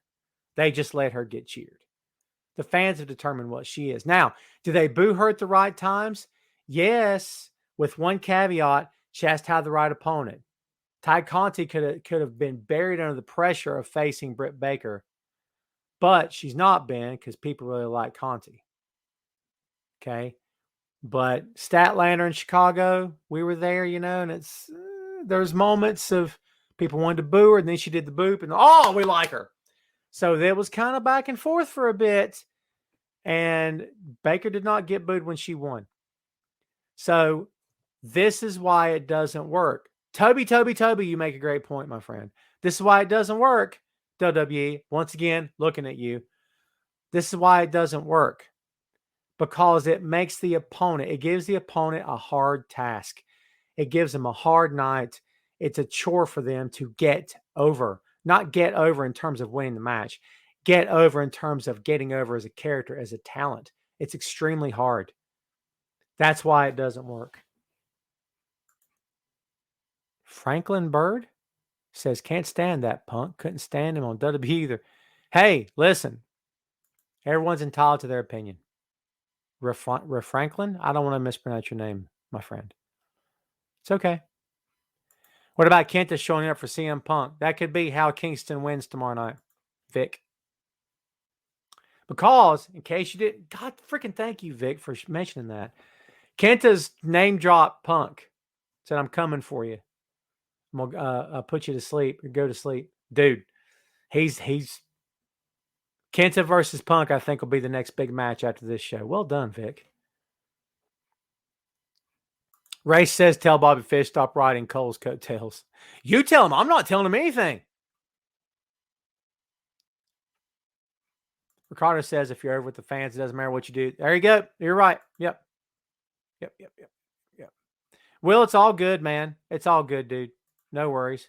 They just let her get cheered. The fans have determined what she is. Now, do they boo her at the right times? Yes, with one caveat, she has to have the right opponent. Ty Conti could have been buried under the pressure of facing Britt Baker, but she's not been because people really like Conti. Okay? But Statlander in Chicago, we were there, and it's there's moments of people wanted to boo her, and then she did the boop, and we like her. So that was kind of back and forth for a bit, and Baker did not get booed when she won. So this is why it doesn't work. Toby, you make a great point, my friend. This is why it doesn't work. WWE, once again, looking at you. This is why it doesn't work. Because it makes the opponent, it gives the opponent a hard task. It gives them a hard night. It's a chore for them to get over. Not get over in terms of winning the match. Get over in terms of getting over as a character, as a talent. It's extremely hard. That's why it doesn't work. Franklin Bird says, can't stand that Punk. Couldn't stand him on WWE either. Hey, listen. Everyone's entitled to their opinion. Franklin? I don't want to mispronounce your name, my friend. It's okay. What about Kenta showing up for CM Punk? That could be how Kingston wins tomorrow night, Vic. Because, in case you didn't, God freaking thank you, Vic, for mentioning that. Kenta's name drop Punk. Said, I'm coming for you. I'm going to put you to sleep or go to sleep. Dude, he's Kenta versus Punk, I think, will be the next big match after this show. Well done, Vic. Ray says, tell Bobby Fish stop riding Cole's coattails. You tell him. I'm not telling him anything. Ricardo says, if you're over with the fans, it doesn't matter what you do. There you go. You're right. Yep. Will, it's all good, man. It's all good, dude. No worries.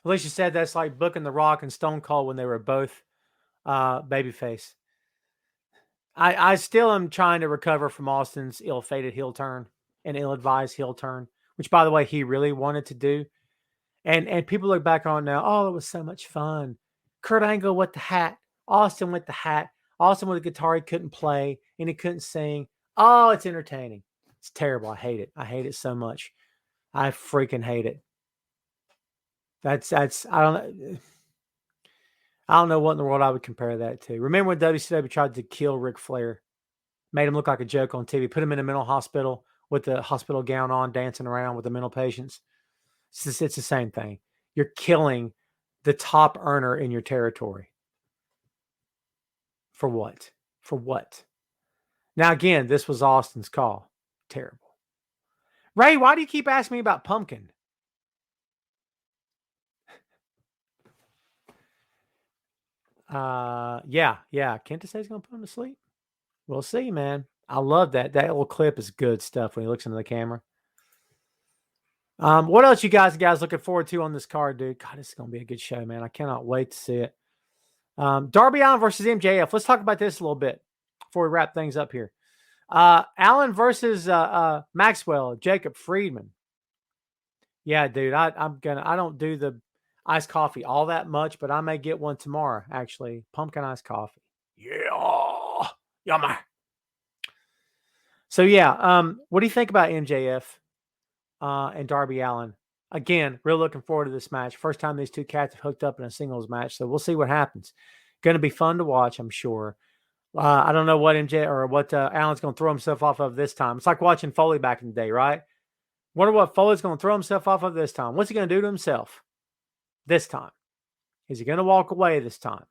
Alicia said that's like booking The Rock and Stone Cold when they were both babyface. I still am trying to recover from Austin's ill-fated heel turn and ill-advised heel turn, which, by the way, he really wanted to do. And people look back on it now, oh, it was so much fun. Kurt Angle with the hat. Austin with the hat. Austin with a guitar he couldn't play and he couldn't sing. Oh, it's entertaining. It's terrible. I hate it. I hate it so much. I freaking hate it. That's I don't know what in the world I would compare that to. Remember when WCW tried to kill Ric Flair? Made him look like a joke on TV. Put him in a mental hospital with the hospital gown on, dancing around with the mental patients. It's the same thing. You're killing the top earner in your territory. For what? For what? Now, again, this was Austin's call. Terrible. Ray, why do you keep asking me about Pumpkin? Yeah. Kenta says he's going to put him to sleep. We'll see, man. I love that. That little clip is good stuff when he looks into the camera. What else you guys looking forward to on this card, dude? God, this is going to be a good show, man. I cannot wait to see it. Darby Allin versus MJF. Let's talk about this a little bit before we wrap things up here. Allin versus Maxwell, Jacob Friedman. Yeah, dude, I don't do the iced coffee all that much, but I may get one tomorrow, actually. Pumpkin iced coffee. Yeah. Yummy. So, yeah, what do you think about MJF and Darby Allin? Again, real looking forward to this match. First time these two cats have hooked up in a singles match, so we'll see what happens. Going to be fun to watch, I'm sure. I don't know what Allen's going to throw himself off of this time. It's like watching Foley back in the day, right? Wonder what Foley's going to throw himself off of this time. What's he going to do to himself this time? Is he going to walk away this time?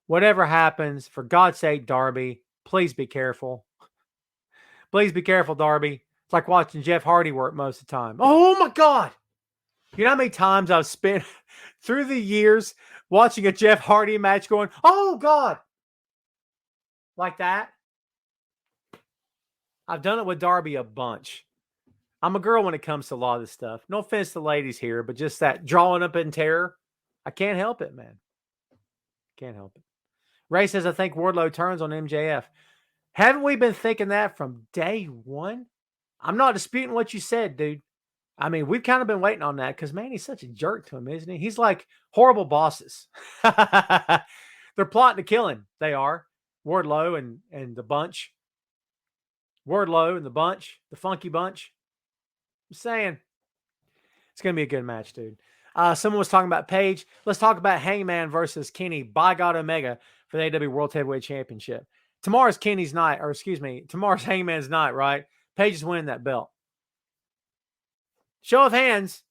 Whatever happens, for God's sake, Darby, please be careful. Please be careful, Darby. It's like watching Jeff Hardy work most of the time. Oh, my God. You know how many times I've spent through the years watching a Jeff Hardy match going, oh, God. Like that. I've done it with Darby a bunch. I'm a girl when it comes to a lot of this stuff. No offense to ladies here, but just that drawing up in terror. I can't help it, man. Can't help it. Ray says, I think Wardlow turns on MJF. Haven't we been thinking that from day one? I'm not disputing what you said, dude. I mean, we've kind of been waiting on that because, man, he's such a jerk to him, isn't he? He's like horrible bosses. They're plotting to kill him. They are. Wardlow and the bunch. Wardlow and the bunch. The funky bunch. I'm saying. It's going to be a good match, dude. Someone was talking about Paige. Let's talk about Hangman versus Kenny by God Omega for the AEW World Heavyweight Championship. tomorrow's Kenny's night, or excuse me, tomorrow's Hangman's night, right? Paige is winning that belt. Show of hands.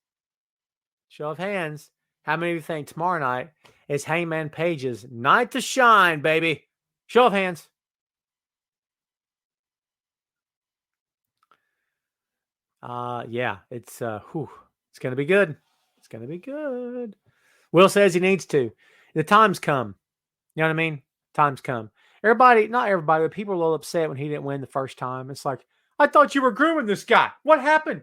Show of hands. How many of you think tomorrow night is Hangman Page's night to shine, baby? Show of hands. Yeah, it's gonna be good. It's gonna be good. Will says he needs to. The time's come. You know what I mean? Time's come. Everybody, not everybody, but people are a little upset when he didn't win the first time. It's like, I thought you were grooming this guy. What happened?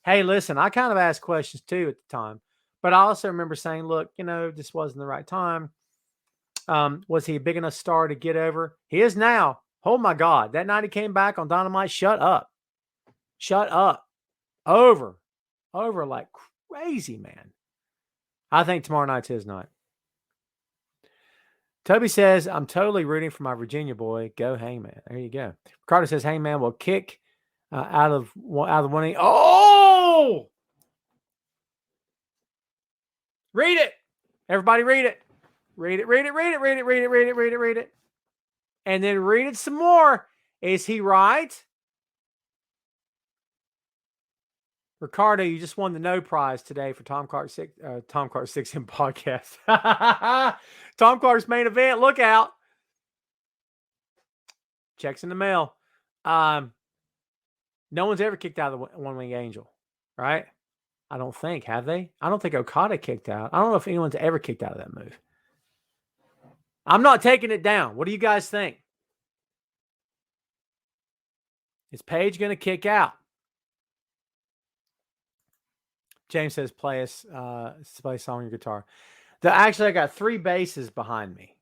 Hey, listen, I kind of asked questions too at the time, but I also remember saying, look, this wasn't the right time. Was he a big enough star to get over? He is now. Oh my God. That night he came back on Dynamite. Shut up. Shut up. Over like crazy, man. I think tomorrow night's his night. Toby says, I'm totally rooting for my Virginia boy. Go Hangman. There you go. Ricardo says Hangman will kick out of the one. Oh! Read it. Everybody read it. Read it. And then read it some more. Is he right? Ricardo, you just won the no prize today for Tom Clark's 6 in podcast. Tom Clark's main event. Look out. Checks in the mail. No one's ever kicked out of the One Wing Angel, right? I don't think. Have they? I don't think Okada kicked out. I don't know if anyone's ever kicked out of that move. I'm not taking it down. What do you guys think? Is Paige going to kick out? James says, play a song on your guitar. Actually, I got 3 basses behind me.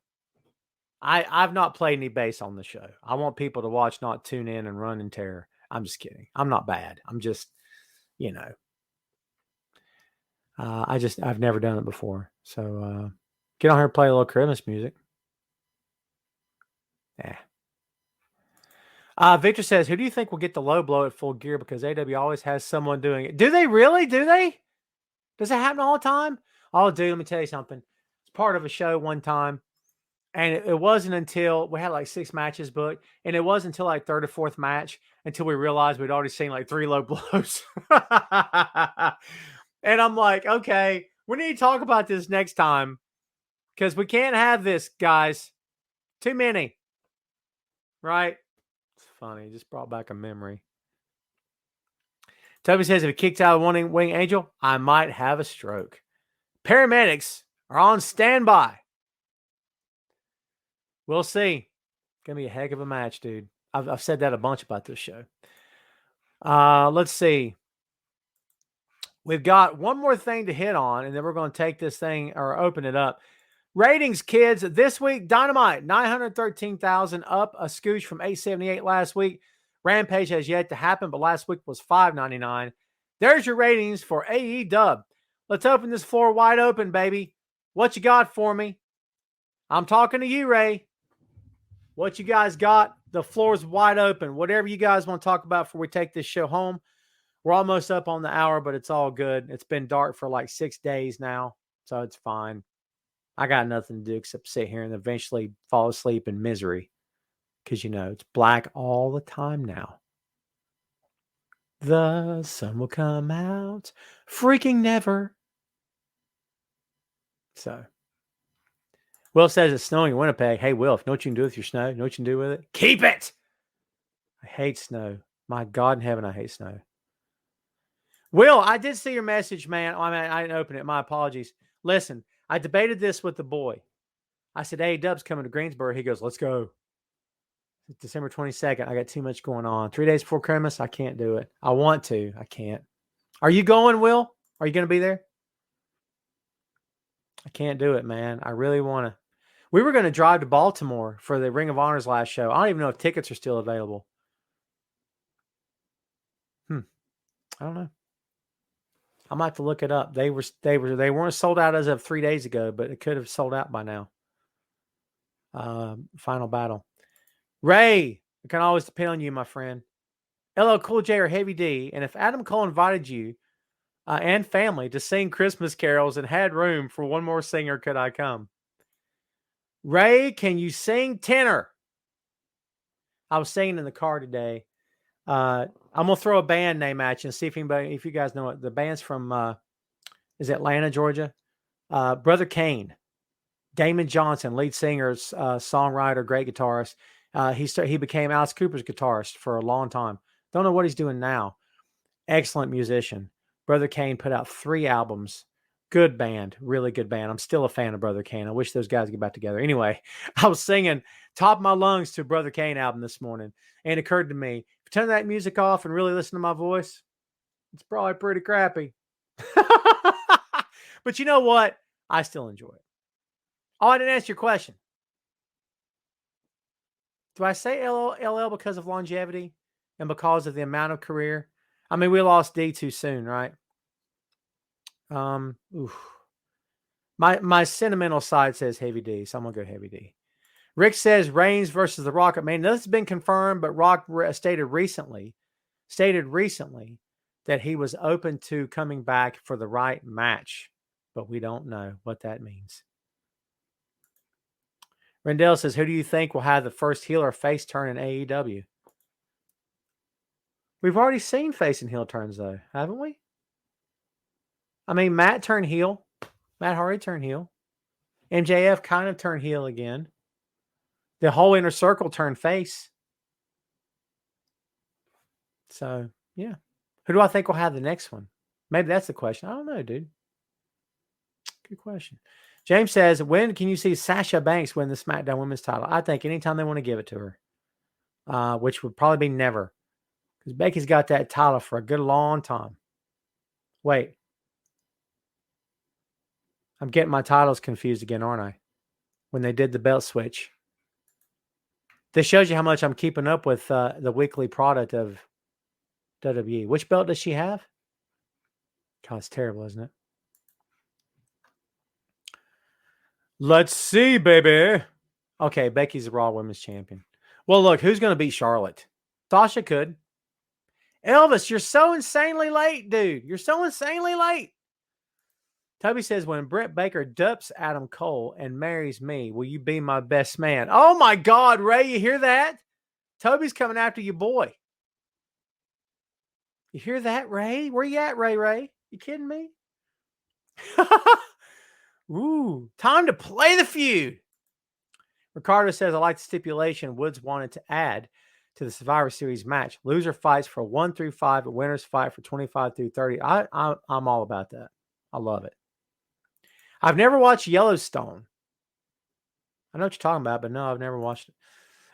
I've not played any bass on the show. I want people to watch, not tune in and run in terror. I'm just kidding. I'm not bad. I'm just, I've never done it before. So get on here and play a little Christmas music. Yeah. Victor says, who do you think will get the low blow at Full Gear? Because AEW always has someone doing it. Do they really? Do they? Does it happen all the time? Oh, dude, let me tell you something. It's part of a show one time. And it wasn't until we had like 6 matches booked. And it wasn't until like 3rd or 4th match until we realized we'd already seen like 3 low blows. And I'm like, okay, we need to talk about this next time. Because we can't have this, guys. Too many. Right? It's funny. Just brought back a memory. Toby says, if he kicked out of One Wing Angel, I might have a stroke. Paramedics are on standby. We'll see. Going to be a heck of a match, dude. I've said that a bunch about this show. Let's see. We've got one more thing to hit on, and then we're going to take this thing or open it up. Ratings, kids. This week, Dynamite, 913,000, up a scooch from 878 last week. Rampage has yet to happen, but last week was 599. There's your ratings for AEW. Let's open this floor wide open, baby. What you got for me? I'm talking to you, Ray. What you guys got? The floor's wide open. Whatever you guys want to talk about before we take this show home. We're almost up on the hour, but it's all good. It's been dark for like 6 days now, so it's fine. I got nothing to do except sit here and eventually fall asleep in misery. Because, it's black all the time now. The sun will come out. Freaking never. So. Will says it's snowing in Winnipeg. Hey, Will, know what you can do with your snow? Know what you can do with it? Keep it! I hate snow. My God in heaven, I hate snow. Will, I did see your message, man. I didn't open it. My apologies. Listen, I debated this with the boy. I said, hey, Dub's coming to Greensboro. He goes, let's go. December 22nd. I got too much going on. 3 days before Christmas, I can't do it. I want to. I can't. Are you going, Will? Are you going to be there? I can't do it, man. I really want to. We were going to drive to Baltimore for the Ring of Honor's last show. I don't even know if tickets are still available. I don't know. I might have to look it up. They weren't sold out as of 3 days ago, but it could have sold out by now. Final battle. Ray, I can always depend on you, my friend. LL Cool J or Heavy D. And if Adam Cole invited you and family to sing Christmas carols and had room for one more singer, could I come? Ray, can you sing tenor? I was singing in the car today. I'm gonna throw a band name at you and see if you guys know it. The band's from is Atlanta, Georgia. Brother Kane, Damon Johnson, lead singer, songwriter, great guitarist. He became Alice Cooper's guitarist for a long time. Don't know what he's doing now. Excellent musician. Brother Kane put out 3 albums. Good band, really good band. I'm still a fan of Brother Kane. I wish those guys get back together. Anyway, I was singing top of my lungs to a Brother Kane album this morning, and it occurred to me, if you turn that music off and really listen to my voice, it's probably pretty crappy. But you know what? I still enjoy it. Oh, I didn't answer your question. Do I say LL because of longevity and because of the amount of career? I mean, we lost D too soon, right? Oof. My sentimental side says Heavy D, so I'm gonna go Heavy D. Rick says Reigns versus The Rock. Man, this has been confirmed, but Rock stated recently that he was open to coming back for the right match, but we don't know what that means. Rendell says, who do you think will have the first heel or face turn in AEW? We've already seen face and heel turns, though, haven't we? I mean, Matt turned heel. Matt Hardy turned heel. MJF kind of turned heel again. The whole inner circle turned face. So, yeah. Who do I think will have the next one? Maybe that's the question. I don't know, dude. Good question. James says, when can you see Sasha Banks win the SmackDown Women's title? I think anytime they want to give it to her, which would probably be never. Because Becky's got that title for a good long time. Wait. I'm getting my titles confused again, aren't I? When they did the belt switch. This shows you how much I'm keeping up with the weekly product of WWE. Which belt does she have? God, it's terrible, isn't it? Let's see, baby. Okay, Becky's the Raw Women's Champion. Well, look, who's going to beat Charlotte? Sasha could. Elvis, you're so insanely late, dude. You're so insanely late. Toby says, when Britt Baker dupes Adam Cole and marries me, will you be my best man? Oh, my God, Ray, you hear that? Toby's coming after you, boy. You hear that, Ray? Where you at, Ray? You kidding me? Ooh, time to play the feud. Ricardo says, I like the stipulation Woods wanted to add to the Survivor Series match. Loser fights for 1 through 5, but winners fight for 25 through 30. I'm all about that. I love it. I've never watched Yellowstone. I know what you're talking about, but no, I've never watched it.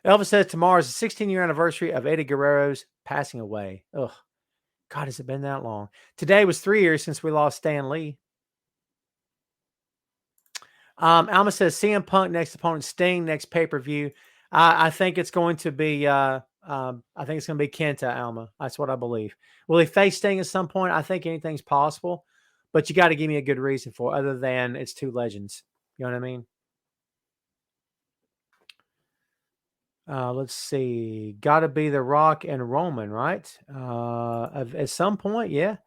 Elvis says tomorrow is the 16-year anniversary of Eddie Guerrero's passing away. Ugh. God, has it been that long? Today was 3 years since we lost Stan Lee. Alma says CM Punk next opponent, Sting next pay-per-view. I think it's going to be Kenta, Alma. That's what I believe. Will he face Sting at some point? I think anything's possible, but you got to give me a good reason for it, other than it's 2 legends. You know what I mean? Let's see. Got to be The Rock and Roman, right? At some point, yeah.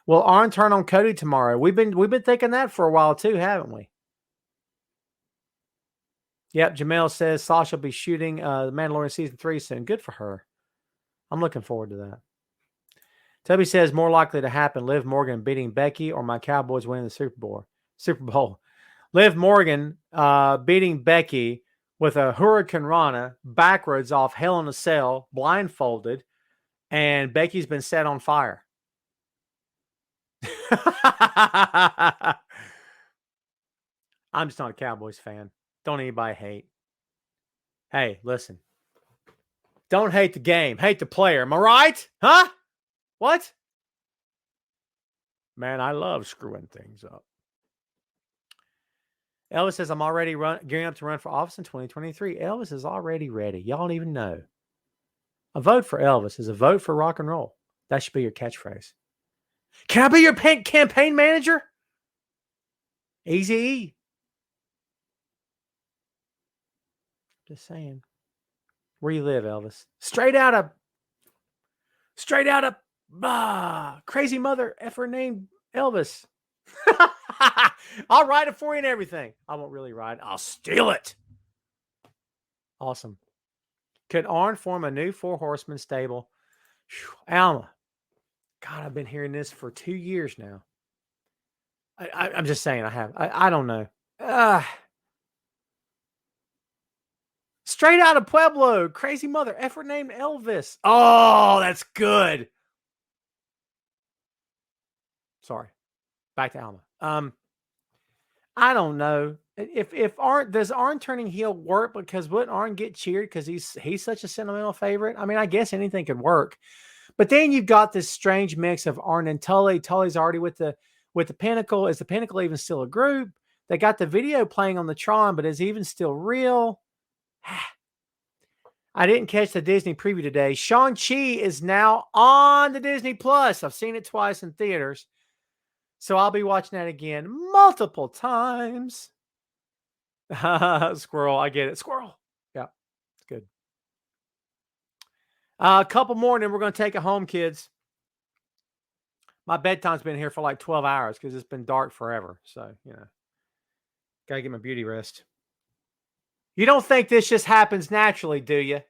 Will Arn turn on Cody tomorrow? We've been thinking that for a while too, haven't we? Yep, Jamel says Sasha will be shooting The Mandalorian Season 3 soon. Good for her. I'm looking forward to that. Toby says more likely to happen, Liv Morgan beating Becky or my Cowboys winning the Super Bowl. Liv Morgan beating Becky with a Hurricane Rana backwards off Hell in a Cell, blindfolded, and Becky's been set on fire. I'm just not a Cowboys fan. Don't anybody hate. Hey, listen. Don't hate the game. Hate the player. Am I right? Huh? What? Man, I love screwing things up. Elvis says, I'm already gearing up to run for office in 2023. Elvis is already ready. Y'all don't even know. A vote for Elvis is a vote for rock and roll. That should be your catchphrase. Can I be your campaign manager? Easy. Just saying. Where you live, Elvis? Straight out of crazy mother effer named Elvis. I'll write it for you and everything. I won't really write. I'll steal it. Awesome. Could Arn form a new Four Horsemen stable? Whew, Alma. God, I've been hearing this for 2 years now. I'm just saying I have. I don't know. Straight out of Pueblo. Crazy mother effer named Elvis. Oh, that's good. Sorry. Back to Alma. I don't know. If Arn does Arn turning heel work, because wouldn't Arn get cheered because he's such a sentimental favorite? I mean, I guess anything could work. But then you've got this strange mix of Arn and Tully. Tully's already with the Pinnacle. Is the Pinnacle even still a group? They got the video playing on the Tron, but is it even still real? I didn't catch the Disney preview today. Shang-Chi is now on the Disney Plus. I've seen it twice in theaters. So I'll be watching that again multiple times. Squirrel, I get it. Squirrel. Yeah, it's good. A couple more, and then we're going to take it home, kids. My bedtime's been here for like 12 hours because it's been dark forever. So, got to get my beauty rest. You don't think this just happens naturally, do you?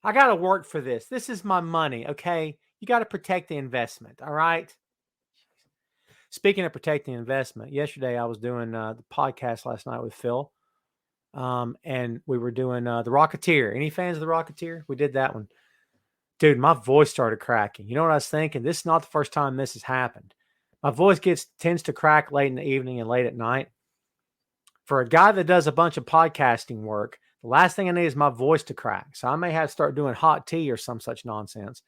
I got to work for this. This is my money, okay? You got to protect the investment, all right? Speaking of protecting investment, yesterday I was doing the podcast last night with Phil, and we were doing The Rocketeer. Any fans of The Rocketeer? We did that one. Dude, my voice started cracking. You know what I was thinking? This is not the first time this has happened. My voice tends to crack late in the evening and late at night. For a guy that does a bunch of podcasting work, the last thing I need is my voice to crack. So I may have to start doing hot tea or some such nonsense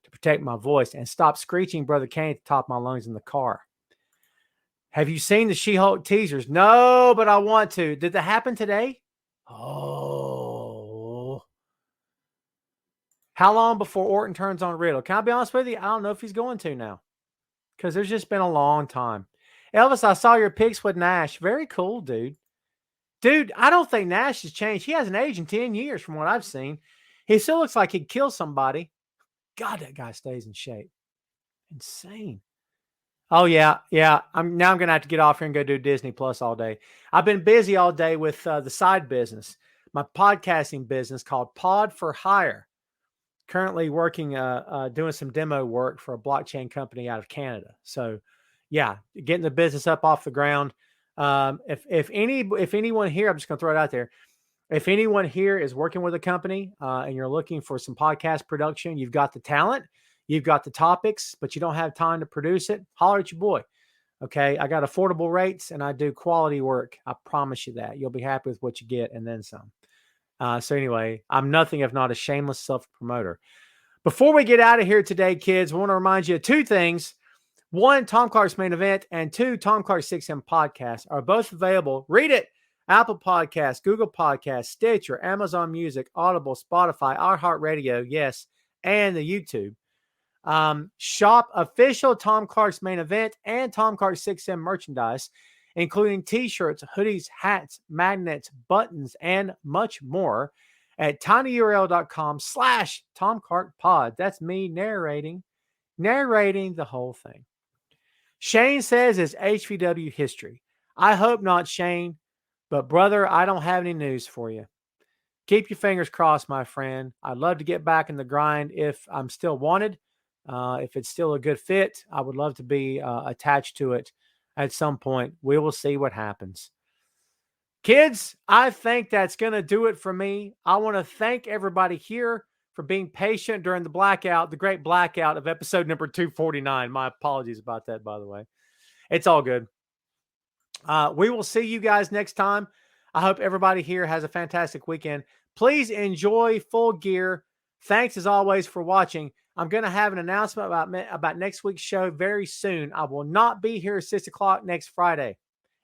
to protect my voice and stop screeching Brother Kane at the top of my lungs in the car. Have you seen the She-Hulk teasers? No, but I want to. Did that happen today? Oh. How long before Orton turns on Riddle? Can I be honest with you? I don't know if he's going to now. Because there's just been a long time. Elvis, I saw your pics with Nash. Very cool, dude. Dude, I don't think Nash has changed. He hasn't aged in 10 years from what I've seen. He still looks like he'd kill somebody. God, that guy stays in shape. Insane. Oh, yeah. I'm going to have to get off here and go do Disney Plus all day. I've been busy all day with the side business, my podcasting business called Pod for Hire. Currently working, doing some demo work for a blockchain company out of Canada. So, yeah, getting the business up off the ground. If anyone here, I'm just going to throw it out there. If anyone here is working with a company and you're looking for some podcast production, you've got the talent, you've got the topics, but you don't have time to produce it, holler at your boy. Okay, I got affordable rates and I do quality work. I promise you that. You'll be happy with what you get and then some. So anyway, I'm nothing if not a shameless self-promoter. Before we get out of here today, kids, I want to remind you of two things. One, Tom Clark's Main Event, and two, Tom Clark's 6M Podcast are both available. Read it. Apple Podcasts, Google Podcasts, Stitcher, Amazon Music, Audible, Spotify, iHeartRadio, yes, and the YouTube. Shop official Tom Clark's Main Event and Tom Clark's 6M merchandise, including t-shirts, hoodies, hats, magnets, buttons, and much more at tinyurl.com/Tom Clark Pod. That's me narrating the whole thing. Shane says it's HVW history. I hope not, Shane, but brother, I don't have any news for you. Keep your fingers crossed, my friend. I'd love to get back in the grind if I'm still wanted. If it's still a good fit, I would love to be attached to it at some point. We will see what happens. Kids, I think that's going to do it for me. I want to thank everybody here for being patient during the blackout, the great blackout of episode number 249. My apologies about that, by the way. It's all good. We will see you guys next time. I hope everybody here has a fantastic weekend. Please enjoy Full Gear. Thanks as always for watching. I'm going to have an announcement about next week's show very soon. I will not be here at 6 o'clock next Friday,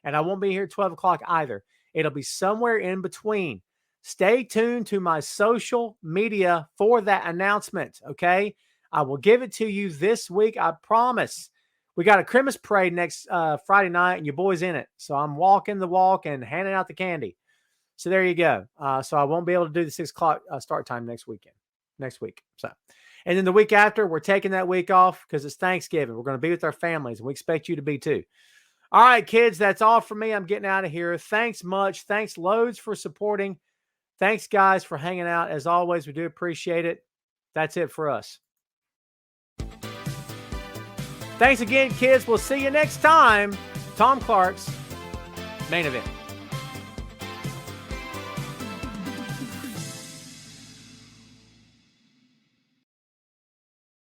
and I won't be here at 12 o'clock either. It'll be somewhere in between. Stay tuned to my social media for that announcement, okay? I will give it to you this week, I promise. We got a Christmas parade next Friday night, and your boy's in it. So I'm walking the walk and handing out the candy. So there you go. So I won't be able to do the 6 o'clock start time next week. So, and then the week after, we're taking that week off because it's Thanksgiving. We're going to be with our families, and we expect you to be too. All right, kids, that's all for me. I'm getting out of here. Thanks much. Thanks loads for supporting. Thanks, guys, for hanging out. As always, we do appreciate it. That's it for us. Thanks again, kids. We'll see you next time. Tom Clark's Main Event.